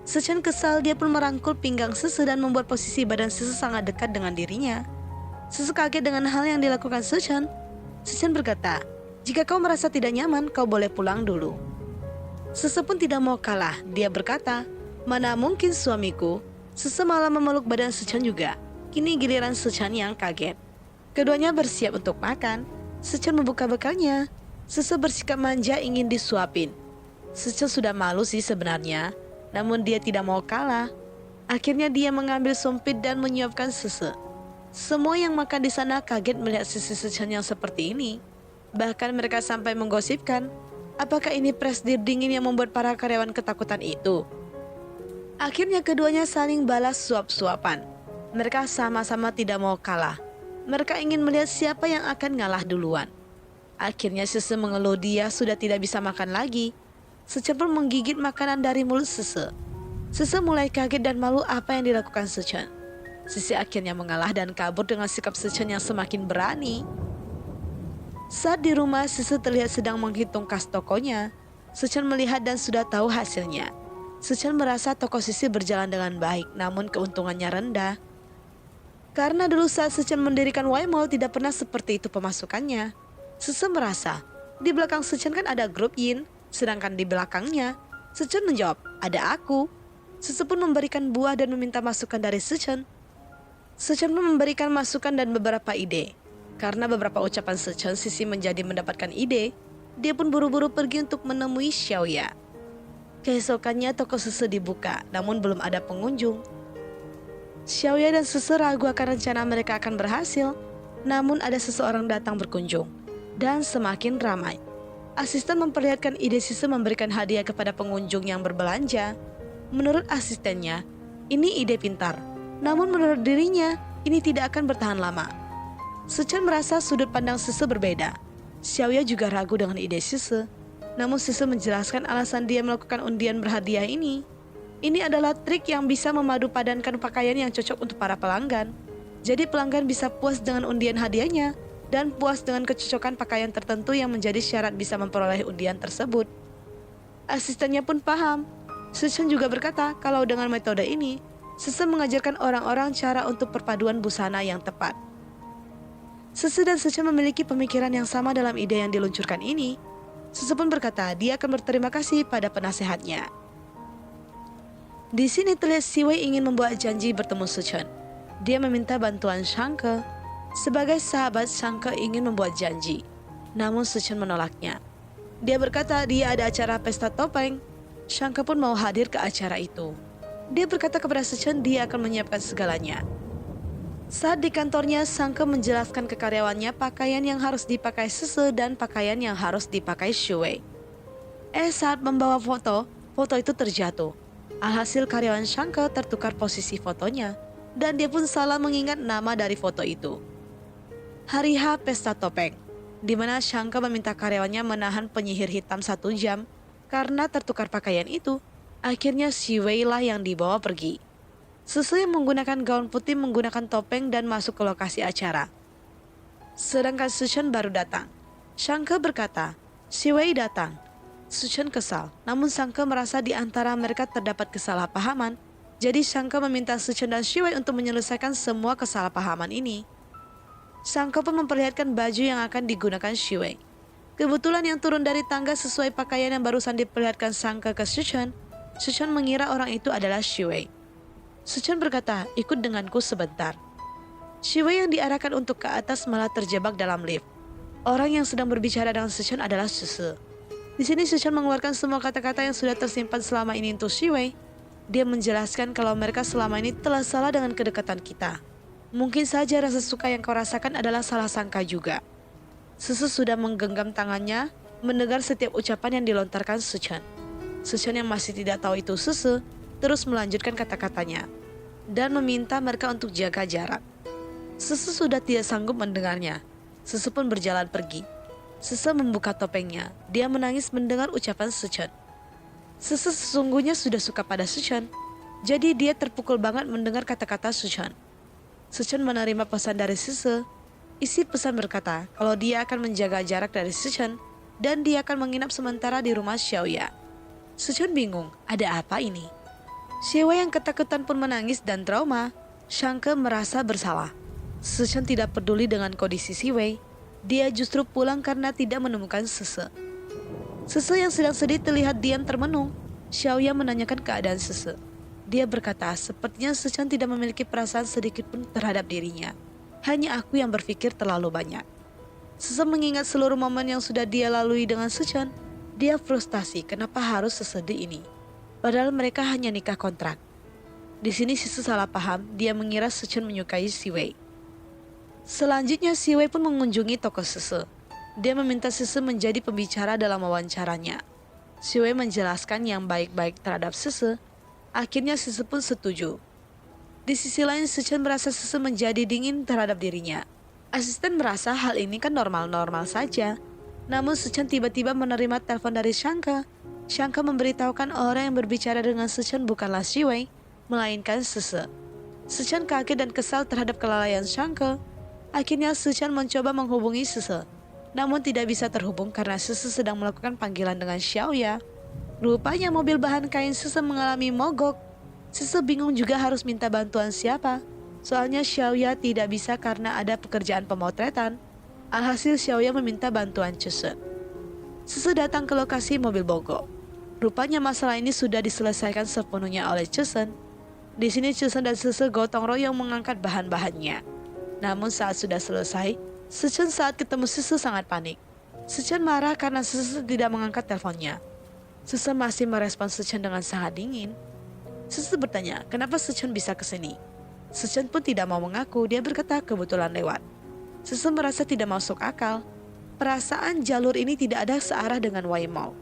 Suchan kesal, dia pun merangkul pinggang Sisi dan membuat posisi badan Sisi sangat dekat dengan dirinya. Sisi kaget dengan hal yang dilakukan Suchan. Suchan berkata, jika kau merasa tidak nyaman, kau boleh pulang dulu. Sisi pun tidak mau kalah, dia berkata, mana mungkin suamiku. Sisi malah memeluk badan Suchan juga. Kini giliran Suchan yang kaget. Keduanya bersiap untuk makan. Suchan membuka bekalnya. Sisi bersikap manja ingin disuapin. Suchan sudah malu sih sebenarnya, namun dia tidak mau kalah. Akhirnya dia mengambil sumpit dan menyuapkan Sisi. Semua yang makan di sana kaget melihat sisi Suchan yang seperti ini. Bahkan mereka sampai menggosipkan, apakah ini presdir dingin yang membuat para karyawan ketakutan itu? Akhirnya keduanya saling balas suap-suapan. Mereka sama-sama tidak mau kalah. Mereka ingin melihat siapa yang akan ngalah duluan. Akhirnya Sisi mengeluh dia sudah tidak bisa makan lagi. Suchan pun menggigit makanan dari mulut Sisi. Sisi mulai kaget dan malu apa yang dilakukan Suchan. Sisi akhirnya mengalah dan kabur dengan sikap Suchan yang semakin berani. Saat di rumah, Sisi terlihat sedang menghitung kas tokonya. Suchan melihat dan sudah tahu hasilnya. Suchan merasa toko Sisi berjalan dengan baik, namun keuntungannya rendah. Karena dulu saat Suchan mendirikan Y Mall tidak pernah seperti itu pemasukannya. Sisi merasa, di belakang Suchan kan ada grup Yin, sedangkan di belakangnya, Suchan menjawab, ada aku. Sisi pun memberikan buah dan meminta masukan dari Suchan. Suchan pun memberikan masukan dan beberapa ide. Karena beberapa ucapan Suchan, Sisi menjadi mendapatkan ide. Dia pun buru-buru pergi untuk menemui Xiaoya. Keesokannya toko Sisi dibuka, namun belum ada pengunjung. Xiaoya dan Sisi ragu akan rencana mereka akan berhasil. Namun ada seseorang datang berkunjung. Dan semakin ramai. Asisten memperlihatkan ide Sisi memberikan hadiah kepada pengunjung yang berbelanja. Menurut asistennya, ini ide pintar. Namun menurut dirinya, ini tidak akan bertahan lama. Suchan merasa sudut pandang Sisi berbeda. Xiaoya juga ragu dengan ide Sisi. Namun Sisi menjelaskan alasan dia melakukan undian berhadiah ini. Ini adalah trik yang bisa memadu padankan pakaian yang cocok untuk para pelanggan. Jadi pelanggan bisa puas dengan undian hadiahnya dan puas dengan kecocokan pakaian tertentu yang menjadi syarat bisa memperoleh undian tersebut. Asistennya pun paham. Suchan juga berkata kalau dengan metode ini, Sisi mengajarkan orang-orang cara untuk perpaduan busana yang tepat. Sisi dan Suchan memiliki pemikiran yang sama dalam ide yang diluncurkan ini. Sese pun berkata dia akan berterima kasih pada penasehatnya. Di sini terlihat Siwei ingin membuat janji bertemu Suchun. Dia meminta bantuan Shangke. Sebagai sahabat, Shangke ingin membuat janji. Namun Suchun menolaknya. Dia berkata dia ada acara pesta topeng. Shangke pun mau hadir ke acara itu. Dia berkata kepada Suchun dia akan menyiapkan segalanya. Saat di kantornya, Shangke menjelaskan ke karyawannya pakaian yang harus dipakai Sese dan pakaian yang harus dipakai Shuwei. Saat membawa foto itu terjatuh. Alhasil karyawan Shangke tertukar posisi fotonya dan dia pun salah mengingat nama dari foto itu. Hari H pesta topeng, di mana Shangke meminta karyawannya menahan penyihir hitam 1 jam karena tertukar pakaian itu. Akhirnya Shuwei lah yang dibawa pergi. Sese yang menggunakan gaun putih menggunakan topeng dan masuk ke lokasi acara. Sedangkan Suchun baru datang. Shangke berkata, Shuwei datang. Suchun kesal, namun Shangke merasa di antara mereka terdapat kesalahpahaman. Jadi Shangke meminta Suchun dan Shuwei untuk menyelesaikan semua kesalahpahaman ini. Shangke pun memperlihatkan baju yang akan digunakan Shuwei. Kebetulan yang turun dari tangga sesuai pakaian yang barusan diperlihatkan Shangke ke Suchun. Suchun mengira orang itu adalah Shuwei. Suchun berkata, ikut denganku sebentar. Shuwei yang diarahkan untuk ke atas malah terjebak dalam lift. Orang yang sedang berbicara dengan Suchun adalah Sese. Di sini Suchun mengeluarkan semua kata-kata yang sudah tersimpan selama ini untuk Shuwei. Dia menjelaskan kalau mereka selama ini telah salah dengan kedekatan kita. Mungkin saja rasa suka yang kau rasakan adalah salah sangka juga. Sese sudah menggenggam tangannya mendengar setiap ucapan yang dilontarkan Suchun. Suchun yang masih tidak tahu itu Sese terus melanjutkan kata-katanya dan meminta mereka untuk jaga jarak. Sese sudah tidak sanggup mendengarnya. Sese pun berjalan pergi. Sese membuka topengnya. Dia menangis mendengar ucapan Suchun. Sese sesungguhnya sudah suka pada Suchun. Jadi dia terpukul banget mendengar kata-kata Suchun. Suchun menerima pesan dari Sese. Isi pesan berkata kalau dia akan menjaga jarak dari Suchun dan dia akan menginap sementara di rumah Xiaoya. Suchun bingung, ada apa ini? Shuwei yang ketakutan pun menangis dan trauma. Shangke merasa bersalah. Suchun tidak peduli dengan kondisi Shuwei. Dia justru pulang karena tidak menemukan Sese. Sese yang sedang sedih terlihat diam termenung. Xiaoya menanyakan keadaan Sese. Dia berkata sepertinya Suchun tidak memiliki perasaan sedikit pun terhadap dirinya. Hanya aku yang berpikir terlalu banyak. Sese mengingat seluruh momen yang sudah dia lalui dengan Suchun. Dia frustasi kenapa harus sesedih ini. Padahal mereka hanya nikah kontrak. Di sini Sese salah paham. Dia mengira Suchun menyukai Shuwei. Selanjutnya Shuwei pun mengunjungi toko Sese. Dia meminta Sese menjadi pembicara dalam wawancaranya. Shuwei menjelaskan yang baik-baik terhadap Sese. Akhirnya Sese pun setuju. Di sisi lain Suchun merasa Sese menjadi dingin terhadap dirinya. Asisten merasa hal ini kan normal-normal saja. Namun Suchun tiba-tiba menerima telepon dari Shangke. Shangke memberitahukan orang yang berbicara dengan Suchun bukanlah Shuwei, melainkan Sese. Suchun kaget dan kesal terhadap kelalaian Shangke. Akhirnya Suchun mencoba menghubungi Sese. Namun tidak bisa terhubung karena Sese sedang melakukan panggilan dengan Xiaoya. Rupanya mobil bahan kain Sese mengalami mogok. Sese bingung juga harus minta bantuan siapa. Soalnya Xiaoya tidak bisa karena ada pekerjaan pemotretan. Alhasil Xiaoya meminta bantuan Chusen. Sese datang ke lokasi mobil mogok. Rupanya masalah ini sudah diselesaikan sepenuhnya oleh Chusen. Di sini Chusen dan Sese gotong royong mengangkat bahan-bahannya. Namun saat sudah selesai, Suchun saat ketemu Sese sangat panik. Suchun marah karena Sese tidak mengangkat teleponnya. Sese masih merespon Suchun dengan sangat dingin. Sese bertanya, kenapa Suchun bisa ke sini? Suchun pun tidak mau mengaku, dia berkata kebetulan lewat. Sese merasa tidak masuk akal. Perasaan jalur ini tidak ada searah dengan Wai Mao.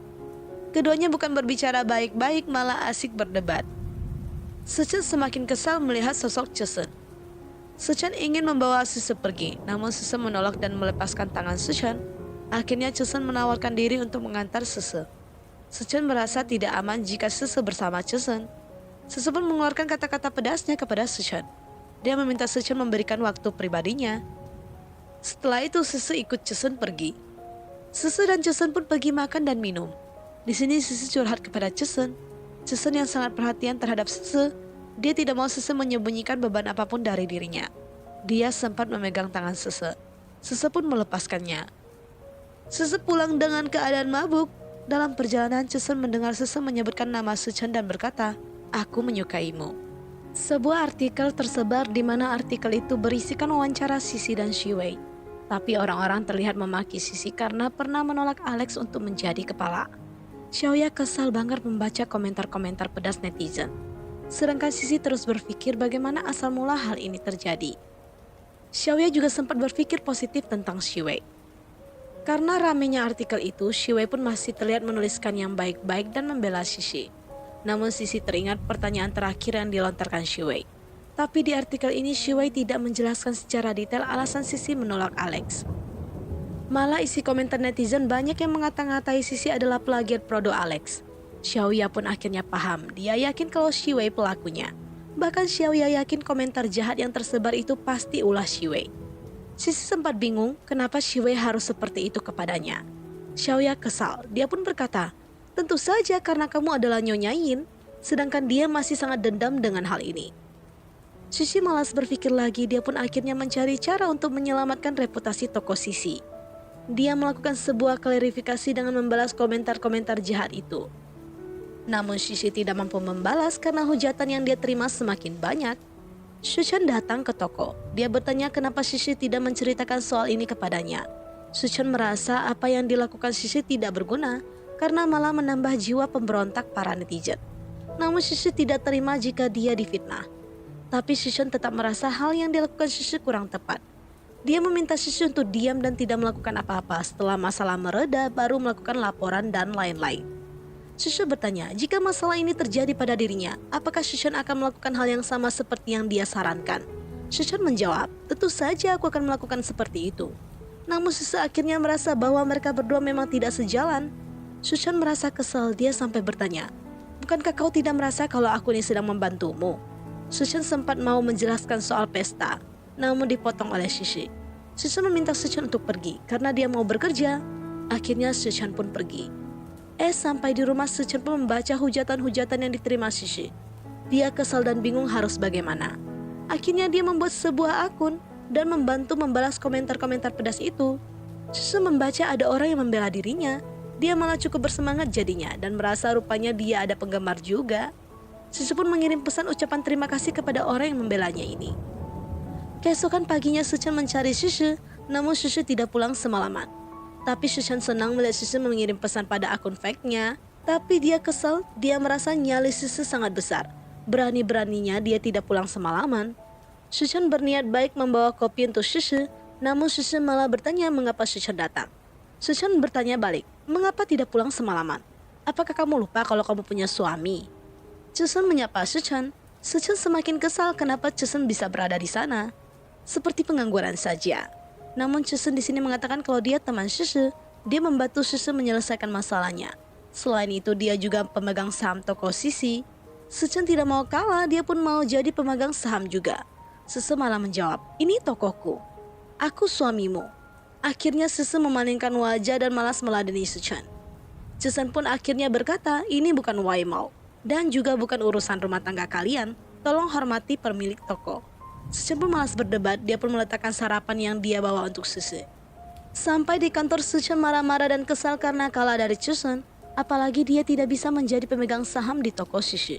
Keduanya bukan berbicara baik-baik, malah asik berdebat. Suchun semakin kesal melihat sosok Chusen. Suchun ingin membawa Sese pergi, namun Sese menolak dan melepaskan tangan Suchun. Akhirnya Chusen menawarkan diri untuk mengantar Sese. Suchun merasa tidak aman jika Sese bersama Chusen. Sese pun mengeluarkan kata-kata pedasnya kepada Suchun. Dia meminta Suchun memberikan waktu pribadinya. Setelah itu Sese ikut Chusen pergi. Sese dan Chusen pun pergi makan dan minum. Di sini Sese curhat kepada Chusen. Chusen yang sangat perhatian terhadap Sese. Dia tidak mau Sese menyembunyikan beban apapun dari dirinya. Dia sempat memegang tangan Sese. Sese pun melepaskannya. Sese pulang dengan keadaan mabuk. Dalam perjalanan, Chesun mendengar Sese menyebutkan nama Suchan dan berkata, "Aku menyukaimu." Sebuah artikel tersebar di mana artikel itu berisikan wawancara Sisi dan Shiwei. Tapi orang-orang terlihat memaki Sisi karena pernah menolak Alex untuk menjadi kepala. Xiaoya kesal banget membaca komentar-komentar pedas netizen. Sedangkan Sisi terus berpikir bagaimana asal mula hal ini terjadi. Xiaoya juga sempat berpikir positif tentang Shiwei. Karena ramenya artikel itu, Shiwei pun masih terlihat menuliskan yang baik-baik dan membela Sisi. Namun Sisi teringat pertanyaan terakhir yang dilontarkan Shiwei. Tapi di artikel ini Shiwei tidak menjelaskan secara detail alasan Sisi menolak Alex. Malah isi komentar netizen banyak yang mengata-ngatai Sisi adalah plagiat produk Alex. Xiaoya pun akhirnya paham, dia yakin kalau Shiwei pelakunya. Bahkan Xiaoya yakin komentar jahat yang tersebar itu pasti ulah Shiwei. Sisi sempat bingung kenapa Shiwei harus seperti itu kepadanya. Xiaoya kesal, dia pun berkata, "Tentu saja karena kamu adalah Nyonya Yin," sedangkan dia masih sangat dendam dengan hal ini. Sisi malas berpikir lagi, dia pun akhirnya mencari cara untuk menyelamatkan reputasi toko Sisi. Dia melakukan sebuah klarifikasi dengan membalas komentar-komentar jahat itu. Namun Sisi tidak mampu membalas karena hujatan yang dia terima semakin banyak. Suchan datang ke toko. Dia bertanya kenapa Sisi tidak menceritakan soal ini kepadanya. Suchan merasa apa yang dilakukan Sisi tidak berguna karena malah menambah jiwa pemberontak para netizen. Namun Sisi tidak terima jika dia difitnah. Tapi Suchan tetap merasa hal yang dilakukan Sisi kurang tepat. Dia meminta Sisi untuk diam dan tidak melakukan apa-apa. Setelah masalah mereda, baru melakukan laporan dan lain-lain. Sisi bertanya, jika masalah ini terjadi pada dirinya, apakah Suchan akan melakukan hal yang sama seperti yang dia sarankan? Suchan menjawab, tentu saja aku akan melakukan seperti itu. Namun Sisi akhirnya merasa bahwa mereka berdua memang tidak sejalan. Suchan merasa kesal, dia sampai bertanya, bukankah kau tidak merasa kalau aku ini sedang membantumu? Suchan sempat mau menjelaskan soal pesta, namun dipotong oleh Sisi. Sisi meminta Suchan untuk pergi karena dia mau bekerja. Akhirnya Suchan pun pergi. Sampai di rumah Suchan pun membaca hujatan-hujatan yang diterima Sisi. Dia kesal dan bingung harus bagaimana. Akhirnya dia membuat sebuah akun dan membantu membalas komentar-komentar pedas itu. Sisi membaca ada orang yang membela dirinya. Dia malah cukup bersemangat jadinya dan merasa rupanya dia ada penggemar juga. Sisi pun mengirim pesan ucapan terima kasih kepada orang yang membelanya ini. Keesokan paginya Suchan mencari Sisi, namun Sisi tidak pulang semalaman. Tapi Suchan senang melihat Sisi mengirim pesan pada akun fake-nya. Tapi dia kesal, dia merasa nyali Sisi sangat besar. Berani-beraninya dia tidak pulang semalaman. Suchan berniat baik membawa kopi untuk Sisi, namun Sisi malah bertanya mengapa Suchan datang. Suchan bertanya balik, mengapa tidak pulang semalaman? Apakah kamu lupa kalau kamu punya suami? Chesun menyapa Suchan. Suchan semakin kesal kenapa Chesun bisa berada di sana. Seperti pengangguran saja. Namun Chesun di sini mengatakan kalau dia teman Sisi, dia membantu Sisi menyelesaikan masalahnya. Selain itu dia juga pemegang saham toko Sisi. Suchan tidak mau kalah, dia pun mau jadi pemegang saham juga. Sisi malah menjawab, ini tokoku, aku suamimu. Akhirnya Sisi memalingkan wajah dan malas meladeni Suchan. Chesun pun akhirnya berkata, ini bukan Waimao dan juga bukan urusan rumah tangga kalian. Tolong hormati pemilik toko. Suchan pun malas berdebat, dia pun meletakkan sarapan yang dia bawa untuk Sisi. Sampai di kantor Suchan marah-marah dan kesal karena kalah dari Chesun, apalagi dia tidak bisa menjadi pemegang saham di toko Sisi.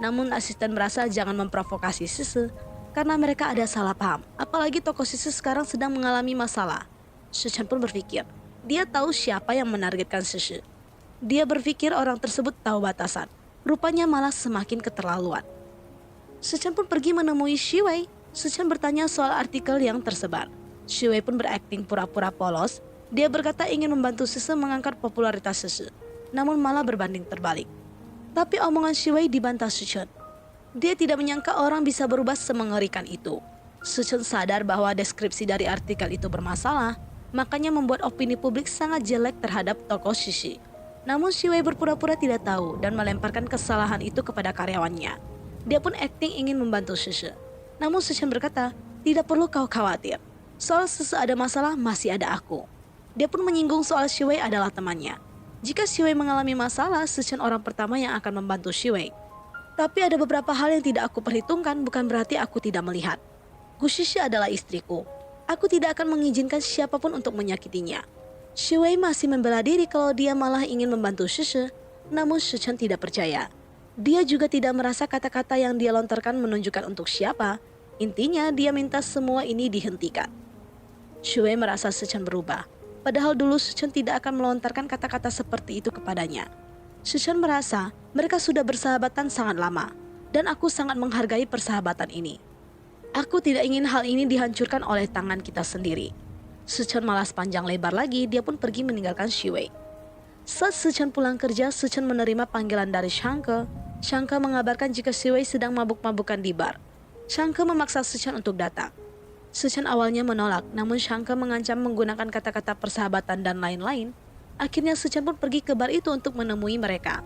Namun asisten merasa jangan memprovokasi Sisi karena mereka ada salah paham, apalagi toko Sisi sekarang sedang mengalami masalah. Suchan pun berpikir, dia tahu siapa yang menargetkan Sisi. Dia berpikir orang tersebut tahu batasan, rupanya malah semakin keterlaluan. Suchan pun pergi menemui Shiwei. Suchan bertanya soal artikel yang tersebar. Shiwei pun berakting pura-pura polos. Dia berkata ingin membantu Sisi mengangkat popularitas Sisi, namun malah berbanding terbalik. Tapi omongan Shiwei dibantah Suchan. Dia tidak menyangka orang bisa berubah semengerikan itu. Suchan sadar bahwa deskripsi dari artikel itu bermasalah, makanya membuat opini publik sangat jelek terhadap tokoh Sisi. Namun Shiwei berpura-pura tidak tahu dan melemparkan kesalahan itu kepada karyawannya. Dia pun akting ingin membantu Sisi. Namun Suchan berkata, tidak perlu kau khawatir. Soal Sisi ada masalah, masih ada aku. Dia pun menyinggung soal Shiwei adalah temannya. Jika Shiwei mengalami masalah, Suchan orang pertama yang akan membantu Shiwei. Tapi ada beberapa hal yang tidak aku perhitungkan, bukan berarti aku tidak melihat. Gu Shishi adalah istriku. Aku tidak akan mengizinkan siapapun untuk menyakitinya. Shui masih membela diri kalau dia malah ingin membantu Shise, namun Sichen tidak percaya. Dia juga tidak merasa kata-kata yang dia lontarkan menunjukkan untuk siapa. Intinya dia minta semua ini dihentikan. Shui merasa Sichen berubah. Padahal dulu Sichen tidak akan melontarkan kata-kata seperti itu kepadanya. Sichen merasa mereka sudah bersahabatan sangat lama, dan aku sangat menghargai persahabatan ini. Aku tidak ingin hal ini dihancurkan oleh tangan kita sendiri. Sichen malas panjang lebar lagi, dia pun pergi meninggalkan Shui. Saat Sichen pulang kerja, Sichen menerima panggilan dari Shanke. Shanke mengabarkan jika Shui sedang mabuk-mabukan di bar. Shanke memaksa Sichen untuk datang. Sichen awalnya menolak, namun Shanke mengancam menggunakan kata-kata persahabatan dan lain-lain. Akhirnya Sichen pun pergi ke bar itu untuk menemui mereka.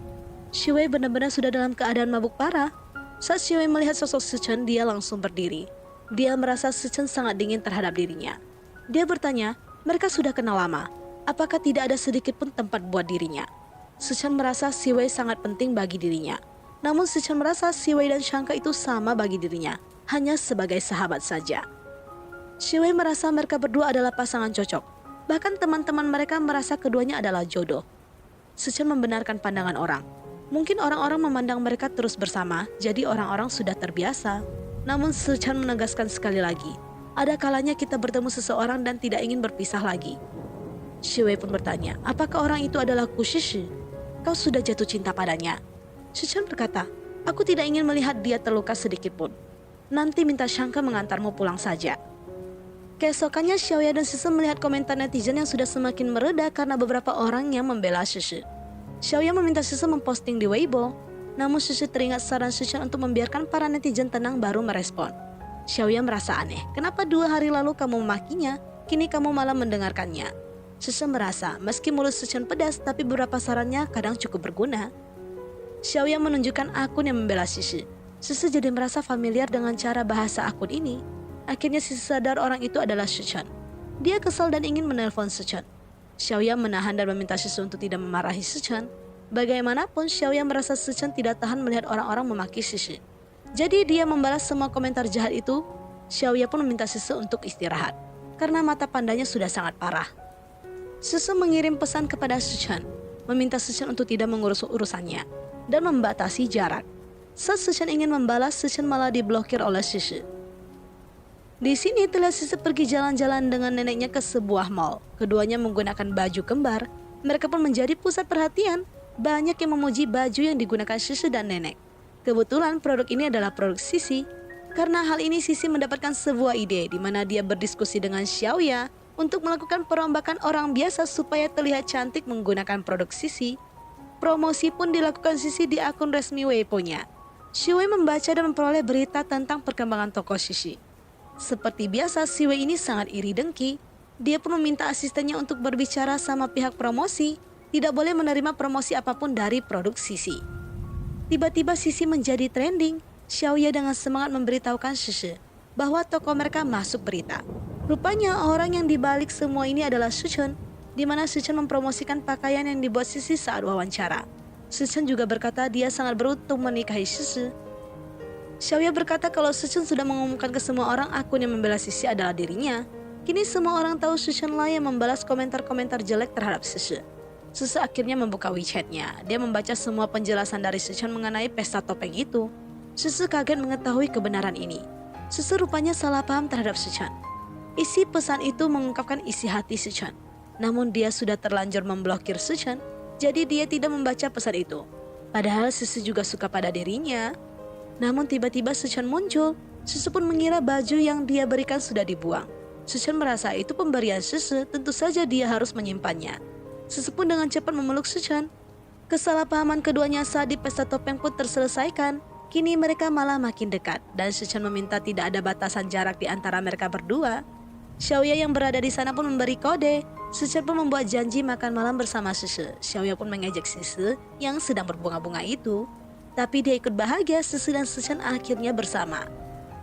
Shui benar-benar sudah dalam keadaan mabuk parah. Saat Shui melihat sosok Sichen, dia langsung berdiri. Dia merasa Sichen sangat dingin terhadap dirinya. Dia bertanya, mereka sudah kenal lama. Apakah tidak ada sedikit pun tempat buat dirinya? Sichen merasa Shui sangat penting bagi dirinya. Namun Sichen merasa Shui dan Shanke itu sama bagi dirinya, hanya sebagai sahabat saja. Shui merasa mereka berdua adalah pasangan cocok. Bahkan teman-teman mereka merasa keduanya adalah jodoh. Sichen membenarkan pandangan orang. Mungkin orang-orang memandang mereka terus bersama, jadi orang-orang sudah terbiasa. Namun Sichen menegaskan sekali lagi, ada kalanya kita bertemu seseorang dan tidak ingin berpisah lagi. Shui pun bertanya, apakah orang itu adalah Kushishi? Kau sudah jatuh cinta padanya? Sichen berkata, aku tidak ingin melihat dia terluka sedikit pun. Nanti minta Shanke mengantarmu pulang saja. Keesokannya Xiaoya dan Sisi melihat komentar netizen yang sudah semakin mereda karena beberapa orang yang membela Sisi. Xiaoya meminta Sisi memposting di Weibo, namun Sisi teringat saran Sichen untuk membiarkan para netizen tenang baru merespon. Xiaoya merasa aneh, kenapa 2 hari lalu kamu memakinya, kini kamu malah mendengarkannya. Sisi merasa, meski mulut Sichen pedas, tapi beberapa sarannya kadang cukup berguna. Xiaoya menunjukkan akun yang membela Sisi. Sisi jadi merasa familiar dengan cara bahasa akun ini. Akhirnya Sisi sadar orang itu adalah Sichen. Dia kesal dan ingin menelpon Sichen. Xiaoya menahan dan meminta Sisi untuk tidak memarahi Sichen. Bagaimanapun, Xiaoya merasa Sichen tidak tahan melihat orang-orang memaki Sisi. Jadi dia membalas semua komentar jahat itu. Xiaoya pun meminta Sisi untuk istirahat, karena mata pandanya sudah sangat parah. Sisi mengirim pesan kepada Sichen, meminta Sichen untuk tidak mengurus urusannya, dan membatasi jarak. Saat Sichen ingin membalas, Sichen malah diblokir oleh Sisi. Di sini terlihat Sisi pergi jalan-jalan dengan neneknya ke sebuah mall. Keduanya menggunakan baju kembar. Mereka pun menjadi pusat perhatian. Banyak yang memuji baju yang digunakan Sisi dan nenek. Kebetulan produk ini adalah produk Sisi. Karena hal ini Sisi mendapatkan sebuah ide di mana dia berdiskusi dengan Xiaoya untuk melakukan perombakan orang biasa supaya terlihat cantik menggunakan produk Sisi. Promosi pun dilakukan Sisi di akun resmi Weibo-nya. Shui membaca dan memperoleh berita tentang perkembangan toko Sisi. Seperti biasa, Shui ini sangat iri dengki. Dia pun meminta asistennya untuk berbicara sama pihak promosi, tidak boleh menerima promosi apapun dari produk Sisi. Tiba-tiba Sisi menjadi trending. Xiaoya dengan semangat memberitahukan Sisi bahwa toko mereka masuk berita. Rupanya orang yang dibalik semua ini adalah Sichen, di mana Sichen mempromosikan pakaian yang dibuat Sisi saat wawancara. Sichen juga berkata dia sangat beruntung menikahi Sisi. Xiaoya berkata kalau Sichen sudah mengumumkan ke semua orang akun yang membela Sisi adalah dirinya. Kini semua orang tahu Sichen lah yang membalas komentar-komentar jelek terhadap Sisi. Sisi akhirnya membuka WeChat-nya. Dia membaca semua penjelasan dari Sichen mengenai pesta topeng itu. Sisi kaget mengetahui kebenaran ini. Sisi rupanya salah paham terhadap Sichen. Isi pesan itu mengungkapkan isi hati Sichen. Namun dia sudah terlanjur memblokir Sichen, jadi dia tidak membaca pesan itu. Padahal Sisi juga suka pada dirinya. Namun tiba-tiba Sichen muncul. Sisi pun mengira baju yang dia berikan sudah dibuang. Sichen merasa itu pemberian Sisi, tentu saja dia harus menyimpannya. Sisi pun dengan cepat memeluk Sichen. Kesalahpahaman keduanya saat di pesta topeng pun terselesaikan. Kini mereka malah makin dekat dan Sichen meminta tidak ada batasan jarak di antara mereka berdua. Xiaoya yang berada di sana pun memberi kode. Sichen pun membuat janji makan malam bersama Sisi. Xiaoya pun mengejek Sisi yang sedang berbunga-bunga itu. Tapi dia ikut bahagia. Sisi dan Sichen akhirnya bersama.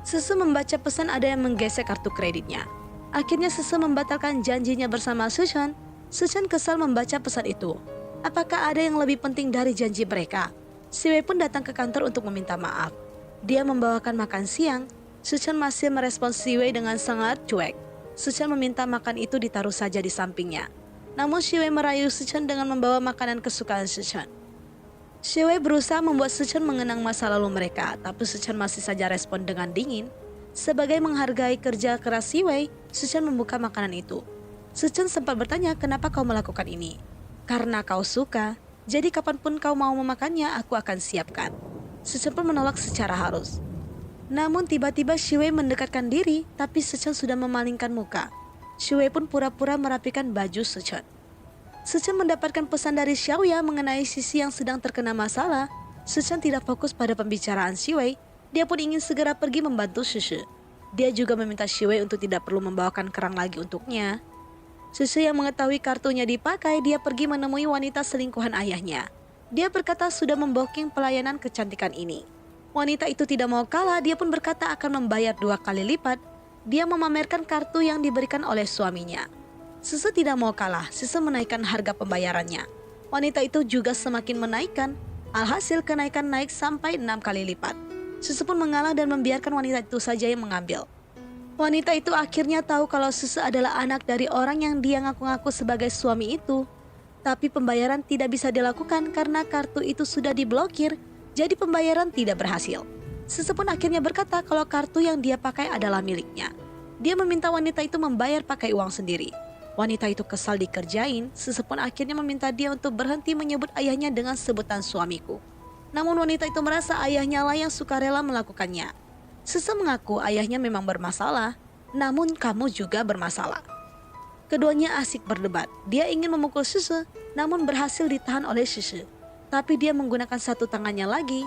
Sisi membaca pesan ada yang menggesek kartu kreditnya. Akhirnya Sisi membatalkan janjinya bersama Sichen. Sichen kesal membaca pesan itu. Apakah ada yang lebih penting dari janji mereka? Shui pun datang ke kantor untuk meminta maaf. Dia membawakan makan siang. Sichen masih merespons Shui dengan sangat cuek. Sichen meminta makan itu ditaruh saja di sampingnya. Namun Shiwei merayu Sichen dengan membawa makanan kesukaan Sichen. Shiwei berusaha membuat Sichen mengenang masa lalu mereka, tapi Sichen masih saja respon dengan dingin. Sebagai menghargai kerja keras Shiwei, Sichen membuka makanan itu. Sichen sempat bertanya, kenapa kau melakukan ini? Karena kau suka, jadi kapanpun kau mau memakannya, aku akan siapkan. Sichen pun menolak secara halus. Namun tiba-tiba Shiwei mendekatkan diri, tapi Sichen sudah memalingkan muka. Shiwei pun pura-pura merapikan baju Sichen. Sichen mendapatkan pesan dari Xiaoya mengenai sisi yang sedang terkena masalah. Sichen tidak fokus pada pembicaraan Shiwei. Dia pun ingin segera pergi membantu Sisi. Dia juga meminta Shiwei untuk tidak perlu membawakan kerang lagi untuknya. Sisi yang mengetahui kartunya dipakai, dia pergi menemui wanita selingkuhan ayahnya. Dia berkata sudah membooking pelayanan kecantikan ini. Wanita itu tidak mau kalah, dia pun berkata akan membayar 2 kali lipat. Dia memamerkan kartu yang diberikan oleh suaminya. Sisi tidak mau kalah, Sisi menaikkan harga pembayarannya. Wanita itu juga semakin menaikkan. Alhasil kenaikan naik sampai 6 kali lipat. Sisi pun mengalah dan membiarkan wanita itu saja yang mengambil. Wanita itu akhirnya tahu kalau Sisi adalah anak dari orang yang dia ngaku-ngaku sebagai suami itu. Tapi pembayaran tidak bisa dilakukan karena kartu itu sudah diblokir, jadi pembayaran tidak berhasil. Sisi pun akhirnya berkata kalau kartu yang dia pakai adalah miliknya. Dia meminta wanita itu membayar pakai uang sendiri. Wanita itu kesal dikerjain, Sisi pun akhirnya meminta dia untuk berhenti menyebut ayahnya dengan sebutan suamiku. Namun wanita itu merasa ayahnya lah yang sukarela melakukannya. Sisi mengaku ayahnya memang bermasalah, namun kamu juga bermasalah. Keduanya asik berdebat. Dia ingin memukul Sisi, namun berhasil ditahan oleh Sisi. Tapi dia menggunakan satu tangannya lagi.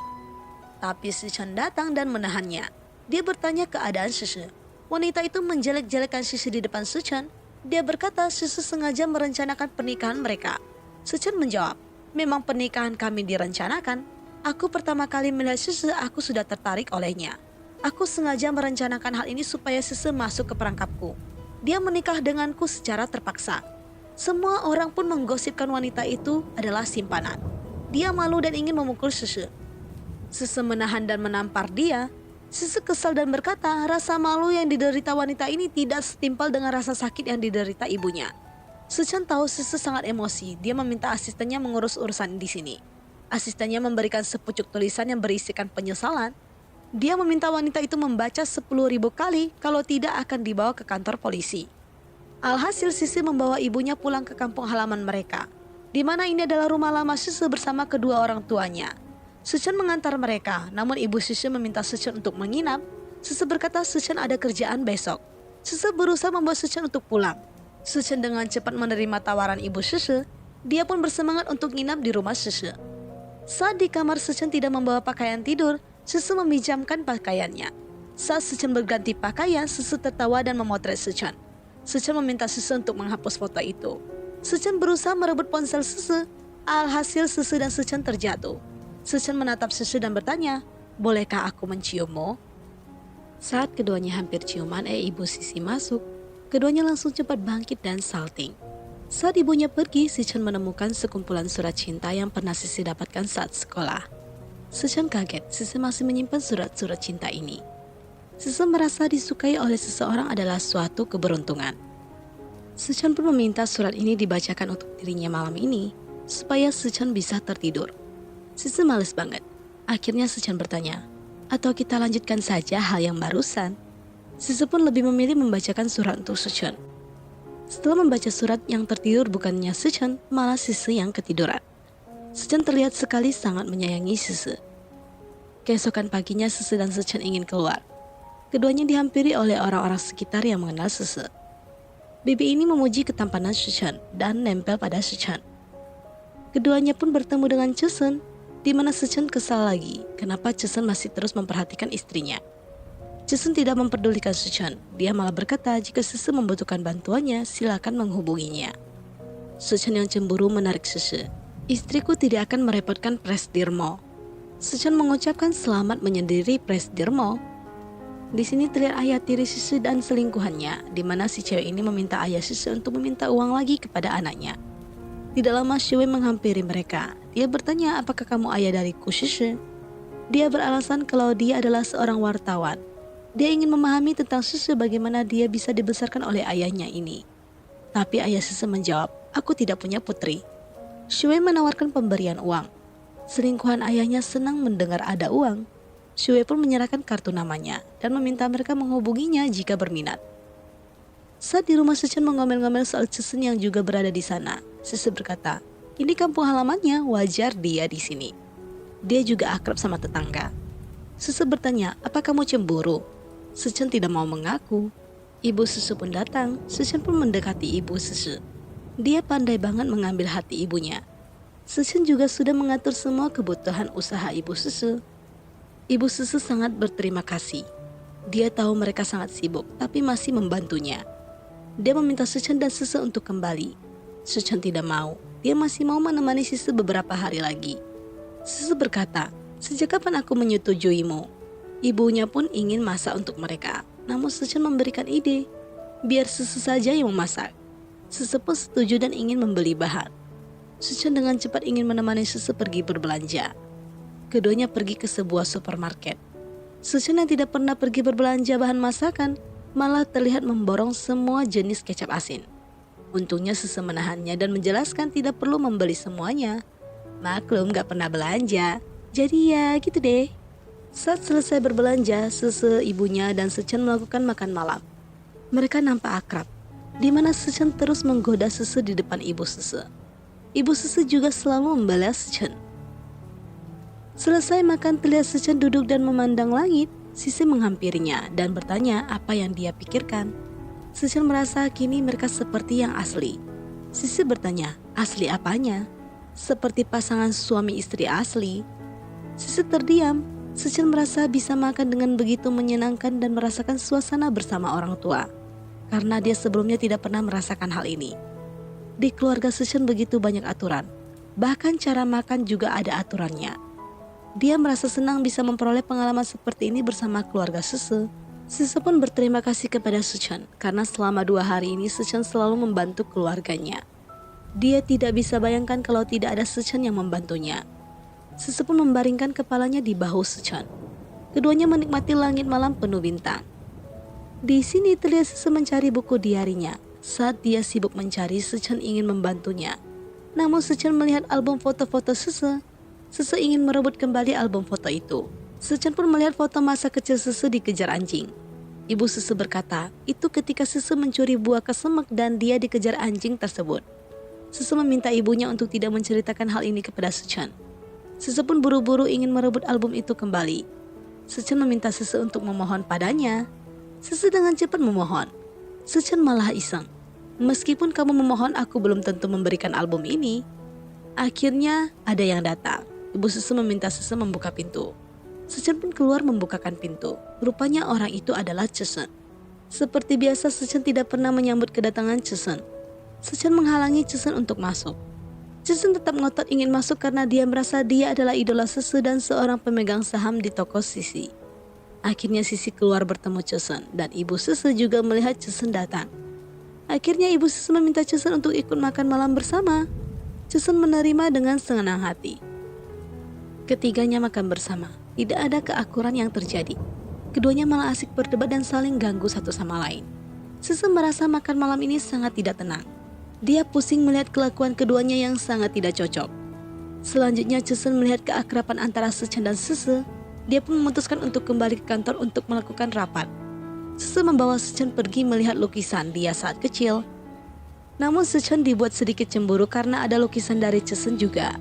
Tapi Sichen datang dan menahannya. Dia bertanya keadaan Sisi. Wanita itu menjelek-jelekan Sisi di depan Sichen. Dia berkata Sisi sengaja merencanakan pernikahan mereka. Sichen menjawab, memang pernikahan kami direncanakan. Aku pertama kali melihat Sisi, aku sudah tertarik olehnya. Aku sengaja merencanakan hal ini supaya Sisi masuk ke perangkapku. Dia menikah denganku secara terpaksa. Semua orang pun menggosipkan wanita itu adalah simpanan. Dia malu dan ingin memukul Sisi. Sisi menahan dan menampar dia. Sisi kesal dan berkata rasa malu yang diderita wanita ini tidak setimpal dengan rasa sakit yang diderita ibunya. Sichen tahu Sisi sangat emosi. Dia meminta asistennya mengurus urusan di sini. Asistennya memberikan sepucuk tulisan yang berisikan penyesalan. Dia meminta wanita itu membaca 10.000 kali, kalau tidak akan dibawa ke kantor polisi. Alhasil Sisi membawa ibunya pulang ke kampung halaman mereka, di mana ini adalah rumah lama Sisi bersama kedua orang tuanya. Sichen mengantar mereka, namun ibu Sisi meminta Sichen untuk menginap. Sisi berkata Sichen ada kerjaan besok. Sisi berusaha membawa Sichen untuk pulang. Sichen dengan cepat menerima tawaran ibu Sisi. Dia pun bersemangat untuk nginap di rumah Sisi. Saat di kamar Sichen tidak membawa pakaian tidur, Sisi meminjamkan pakaiannya. Saat Sichen berganti pakaian, Sisi tertawa dan memotret Sichen. Sichen meminta Sisi untuk menghapus foto itu. Sichen berusaha merebut ponsel Sisi. Alhasil Sisi dan Sichen terjatuh. Sichen menatap Sisi dan bertanya, bolehkah aku menciummu? Saat keduanya hampir ciuman, ibu Sisi masuk. Keduanya langsung cepat bangkit dan salting. Saat ibunya pergi, Sichen menemukan sekumpulan surat cinta yang pernah Sisi dapatkan saat sekolah. Sichen kaget, Sisi masih menyimpan surat-surat cinta ini. Sisi merasa disukai oleh seseorang adalah suatu keberuntungan. Sichen pun meminta surat ini dibacakan untuk dirinya malam ini, supaya Sichen bisa tertidur. Sisi males banget. Akhirnya Sichen bertanya, atau kita lanjutkan saja hal yang barusan? Sisi pun lebih memilih membacakan surat untuk Sichen. Setelah membaca surat, yang tertidur bukannya Sichen, malah Sisi yang ketiduran. Sichen terlihat sekali sangat menyayangi Sisi. Keesokan paginya Sisi dan Sichen ingin keluar. Keduanya dihampiri oleh orang-orang sekitar yang mengenal Sisi. Bibi ini memuji ketampanan Sichen dan nempel pada Sichen. Keduanya pun bertemu dengan Chusun, di mana Sichen kesal lagi kenapa Chusun masih terus memperhatikan istrinya. Chusun tidak memperdulikan Sichen. Dia malah berkata jika Sisi membutuhkan bantuannya, silakan menghubunginya. Sichen yang cemburu menarik Sisi. Istriku tidak akan merepotkan Presdirmo. Sichen mengucapkan selamat menyendiri Presdirmo. Di sini terlihat ayah tiri Sisi dan selingkuhannya, di mana si cewek ini meminta ayah Sisi untuk meminta uang lagi kepada anaknya. Tidak lama Shiwei menghampiri mereka. Dia bertanya apakah kamu ayah dariku Sisi. Dia beralasan kalau dia adalah seorang wartawan. Dia ingin memahami tentang Sisi bagaimana dia bisa dibesarkan oleh ayahnya ini. Tapi ayah Sisi menjawab, aku tidak punya putri. Shui menawarkan pemberian uang. Selingkuhan ayahnya senang mendengar ada uang. Shui pun menyerahkan kartu namanya dan meminta mereka menghubunginya jika berminat. Saat di rumah Suchen mengomel-ngomel soal Cesen yang juga berada di sana, Sisi berkata, ini kampung halamannya, wajar dia di sini. Dia juga akrab sama tetangga. Sisi bertanya, apa kamu cemburu? Suchen tidak mau mengaku. Ibu Susu pun datang. Suchen pun mendekati ibu Susu. Dia pandai banget mengambil hati ibunya. Suchen juga sudah mengatur semua kebutuhan usaha ibu Susu. Ibu Susu sangat berterima kasih. Dia tahu mereka sangat sibuk, tapi masih membantunya. Dia meminta Suchen dan Susu untuk kembali. Suchen tidak mau. Dia masih mau menemani Susu beberapa hari lagi. Susu berkata, sejak kapan aku menyetujuimu? Ibunya pun ingin masak untuk mereka. Namun Suchen memberikan ide, biar Susu saja yang memasak. Susu pun setuju dan ingin membeli bahan. Suchen dengan cepat ingin menemani Susu pergi berbelanja. Keduanya pergi ke sebuah supermarket. Suchen yang tidak pernah pergi berbelanja bahan masakan, malah terlihat memborong semua jenis kecap asin. Untungnya Susu menahannya dan menjelaskan tidak perlu membeli semuanya. Maklum gak pernah belanja, jadi ya gitu deh. Saat selesai berbelanja, Susu, ibunya, dan Suchen melakukan makan malam. Mereka nampak akrab, di mana Suchen terus menggoda Susu di depan ibu Susu. Ibu Susu juga selalu membalas Suchen. Selesai makan, terlihat Suchen duduk dan memandang langit. Sisi menghampirinya dan bertanya apa yang dia pikirkan. Suchen merasa kini mereka seperti yang asli. Sisi bertanya, asli apanya? Seperti pasangan suami istri asli. Sisi terdiam. Suchen merasa bisa makan dengan begitu menyenangkan dan merasakan suasana bersama orang tua. Karena dia sebelumnya tidak pernah merasakan hal ini. Di keluarga Suchen begitu banyak aturan. Bahkan cara makan juga ada aturannya. Dia merasa senang bisa memperoleh pengalaman seperti ini bersama keluarga Susu. Susu pun berterima kasih kepada Suchen karena selama 2 hari ini Suchen selalu membantu keluarganya. Dia tidak bisa bayangkan kalau tidak ada Suchen yang membantunya. Susu pun membaringkan kepalanya di bahu Suchen. Keduanya menikmati langit malam penuh bintang. Di sini terlihat Susu mencari buku diarinya. Saat dia sibuk mencari, Suchen ingin membantunya. Namun Suchen melihat album foto-foto Susu. Susu ingin merebut kembali album foto itu. Suchen pun melihat foto masa kecil Susu dikejar anjing. Ibu Susu berkata, itu ketika Susu mencuri buah kesemek dan dia dikejar anjing tersebut. Susu meminta ibunya untuk tidak menceritakan hal ini kepada Suchen. Susu pun buru-buru ingin merebut album itu kembali. Suchen meminta Susu untuk memohon padanya. Susu dengan cepat memohon. Suchen malah iseng. Meskipun kamu memohon, aku belum tentu memberikan album ini. Akhirnya ada yang datang. Ibu Susu meminta Susu membuka pintu. Suchen pun keluar membukakan pintu. Rupanya orang itu adalah Cesen. Seperti biasa, Suchen tidak pernah menyambut kedatangan Cesen. Suchen menghalangi Cesen untuk masuk. Cesen tetap ngotot ingin masuk karena dia merasa dia adalah idola Susu dan seorang pemegang saham di toko Sisi. Akhirnya Sisi keluar bertemu Cesen dan ibu Susu juga melihat Cesen datang. Akhirnya ibu Susu meminta Cesen untuk ikut makan malam bersama. Cesen menerima dengan senang hati. Ketiganya makan bersama. Tidak ada keakuran yang terjadi. Keduanya malah asik berdebat dan saling ganggu satu sama lain. Susu merasa makan malam ini sangat tidak tenang. Dia pusing melihat kelakuan keduanya yang sangat tidak cocok. Selanjutnya Cesen melihat keakraban antara Suchen dan Susu. Dia pun memutuskan untuk kembali ke kantor untuk melakukan rapat. Susu membawa Suchen pergi melihat lukisan dia saat kecil. Namun Suchen dibuat sedikit cemburu karena ada lukisan dari Cesen juga.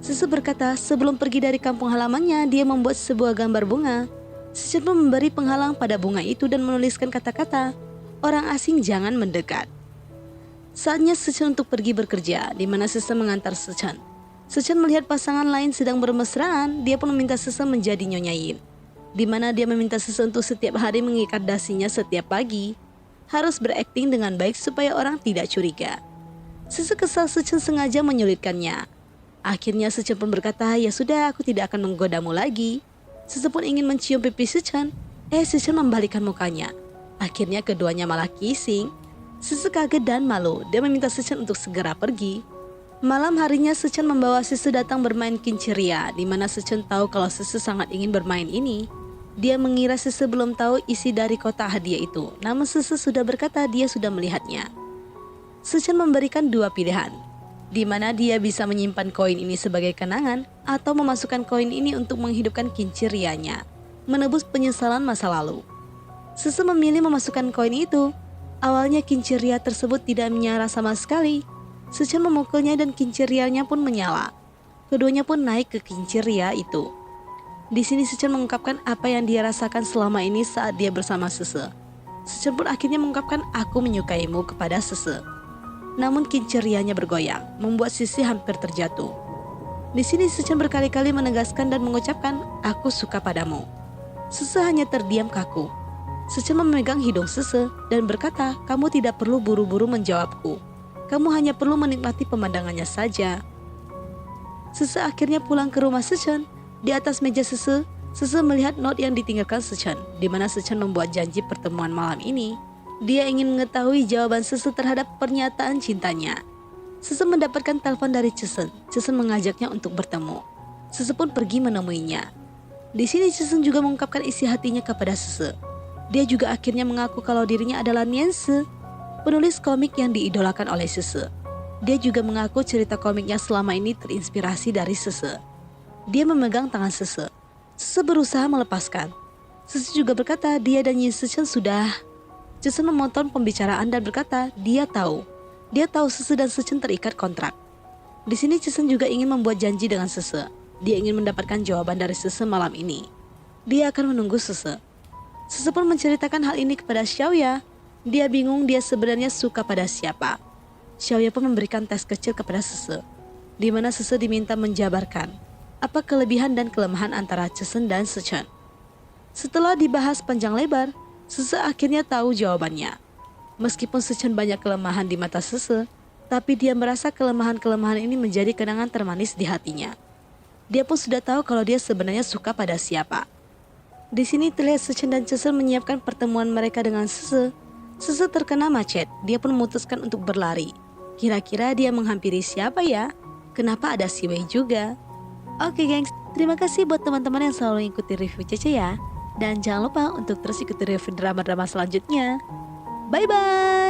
Susu berkata sebelum pergi dari kampung halamannya, dia membuat sebuah gambar bunga. Suchen pun memberi penghalang pada bunga itu dan menuliskan kata-kata, orang asing jangan mendekat. Saatnya Suchen untuk pergi bekerja, di mana Susu mengantar Suchen. Suchen melihat pasangan lain sedang bermesraan, dia pun meminta Susu menjadi nyonyain. Di mana dia meminta Susu untuk setiap hari mengikat dasinya setiap pagi. Harus berakting dengan baik supaya orang tidak curiga. Susu kesal Suchen sengaja menyulitkannya. Akhirnya Suchen pun berkata, ya sudah, aku tidak akan menggodamu lagi. Susu pun ingin mencium pipi Suchen. Suchen membalikkan mukanya. Akhirnya keduanya malah kissing. Susu kaget dan malu. Dia meminta Suchen untuk segera pergi. Malam harinya Suchen membawa Susu datang bermain kinceria, di mana Suchen tahu kalau Susu sangat ingin bermain ini. Dia mengira Susu belum tahu isi dari kotak hadiah itu. Namun Susu sudah berkata dia sudah melihatnya. Sechen memberikan dua pilihan, di mana dia bisa menyimpan koin ini sebagai kenangan atau memasukkan koin ini untuk menghidupkan kincir rianya, menebus penyesalan masa lalu. Sese memilih memasukkan koin itu. Awalnya kincir ria tersebut tidak menyala sama sekali. Sechen memukulnya dan kincir rianya pun menyala. Keduanya pun naik ke kincir ria itu. Di sini Sechen mengungkapkan apa yang dia rasakan selama ini saat dia bersama Sese. Sechen pun akhirnya mengungkapkan aku menyukaimu kepada Sese. Namun kincir rianya bergoyang, membuat Sisi hampir terjatuh. Di sini Sechen berkali-kali menegaskan dan mengucapkan aku suka padamu. Sese hanya terdiam kaku. Sechen memegang hidung Sese dan berkata, kamu tidak perlu buru-buru menjawabku. Kamu hanya perlu menikmati pemandangannya saja. Sese akhirnya pulang ke rumah Sechen. Di atas meja Sese melihat note yang ditinggalkan Sechen, di mana Sechen membuat janji pertemuan malam ini. Dia ingin mengetahui jawaban Sese terhadap pernyataan cintanya. Sese mendapatkan telepon dari Chesen. Chesen mengajaknya untuk bertemu. Sese pun pergi menemuinya. Di sini Chesen juga mengungkapkan isi hatinya kepada Sese. Dia juga akhirnya mengaku kalau dirinya adalah Niense, penulis komik yang diidolakan oleh Sese. Dia juga mengaku cerita komiknya selama ini terinspirasi dari Sese. Dia memegang tangan Sese. Sese berusaha melepaskan. Sese juga berkata dia dan Yin Sechen sudah. Chesen memotong pembicaraan dan berkata dia tahu Sese dan Sechen terikat kontrak. Di sini Chesen juga ingin membuat janji dengan Sese. Dia ingin mendapatkan jawaban dari Sese malam ini. Dia akan menunggu Sese. Sese pun menceritakan hal ini kepada Xiaoya. Dia bingung dia sebenarnya suka pada siapa. Xiaoya pun memberikan tes kecil kepada Sese, di mana Sese diminta menjabarkan apa kelebihan dan kelemahan antara Chesen dan Sechen. Setelah dibahas panjang lebar, Sese akhirnya tahu jawabannya. Meskipun Sechen banyak kelemahan di mata Sese, tapi dia merasa kelemahan-kelemahan ini menjadi kenangan termanis di hatinya. Dia pun sudah tahu kalau dia sebenarnya suka pada siapa. Di sini terlihat Sechen dan Chesen menyiapkan pertemuan mereka dengan Sese. Sese terkena macet, dia pun memutuskan untuk berlari. Kira-kira dia menghampiri siapa ya? Kenapa ada si Wei juga? Oke gengs, terima kasih buat teman-teman yang selalu ikuti review Cece ya. Dan jangan lupa untuk terus ikuti review drama-drama selanjutnya. Bye-bye!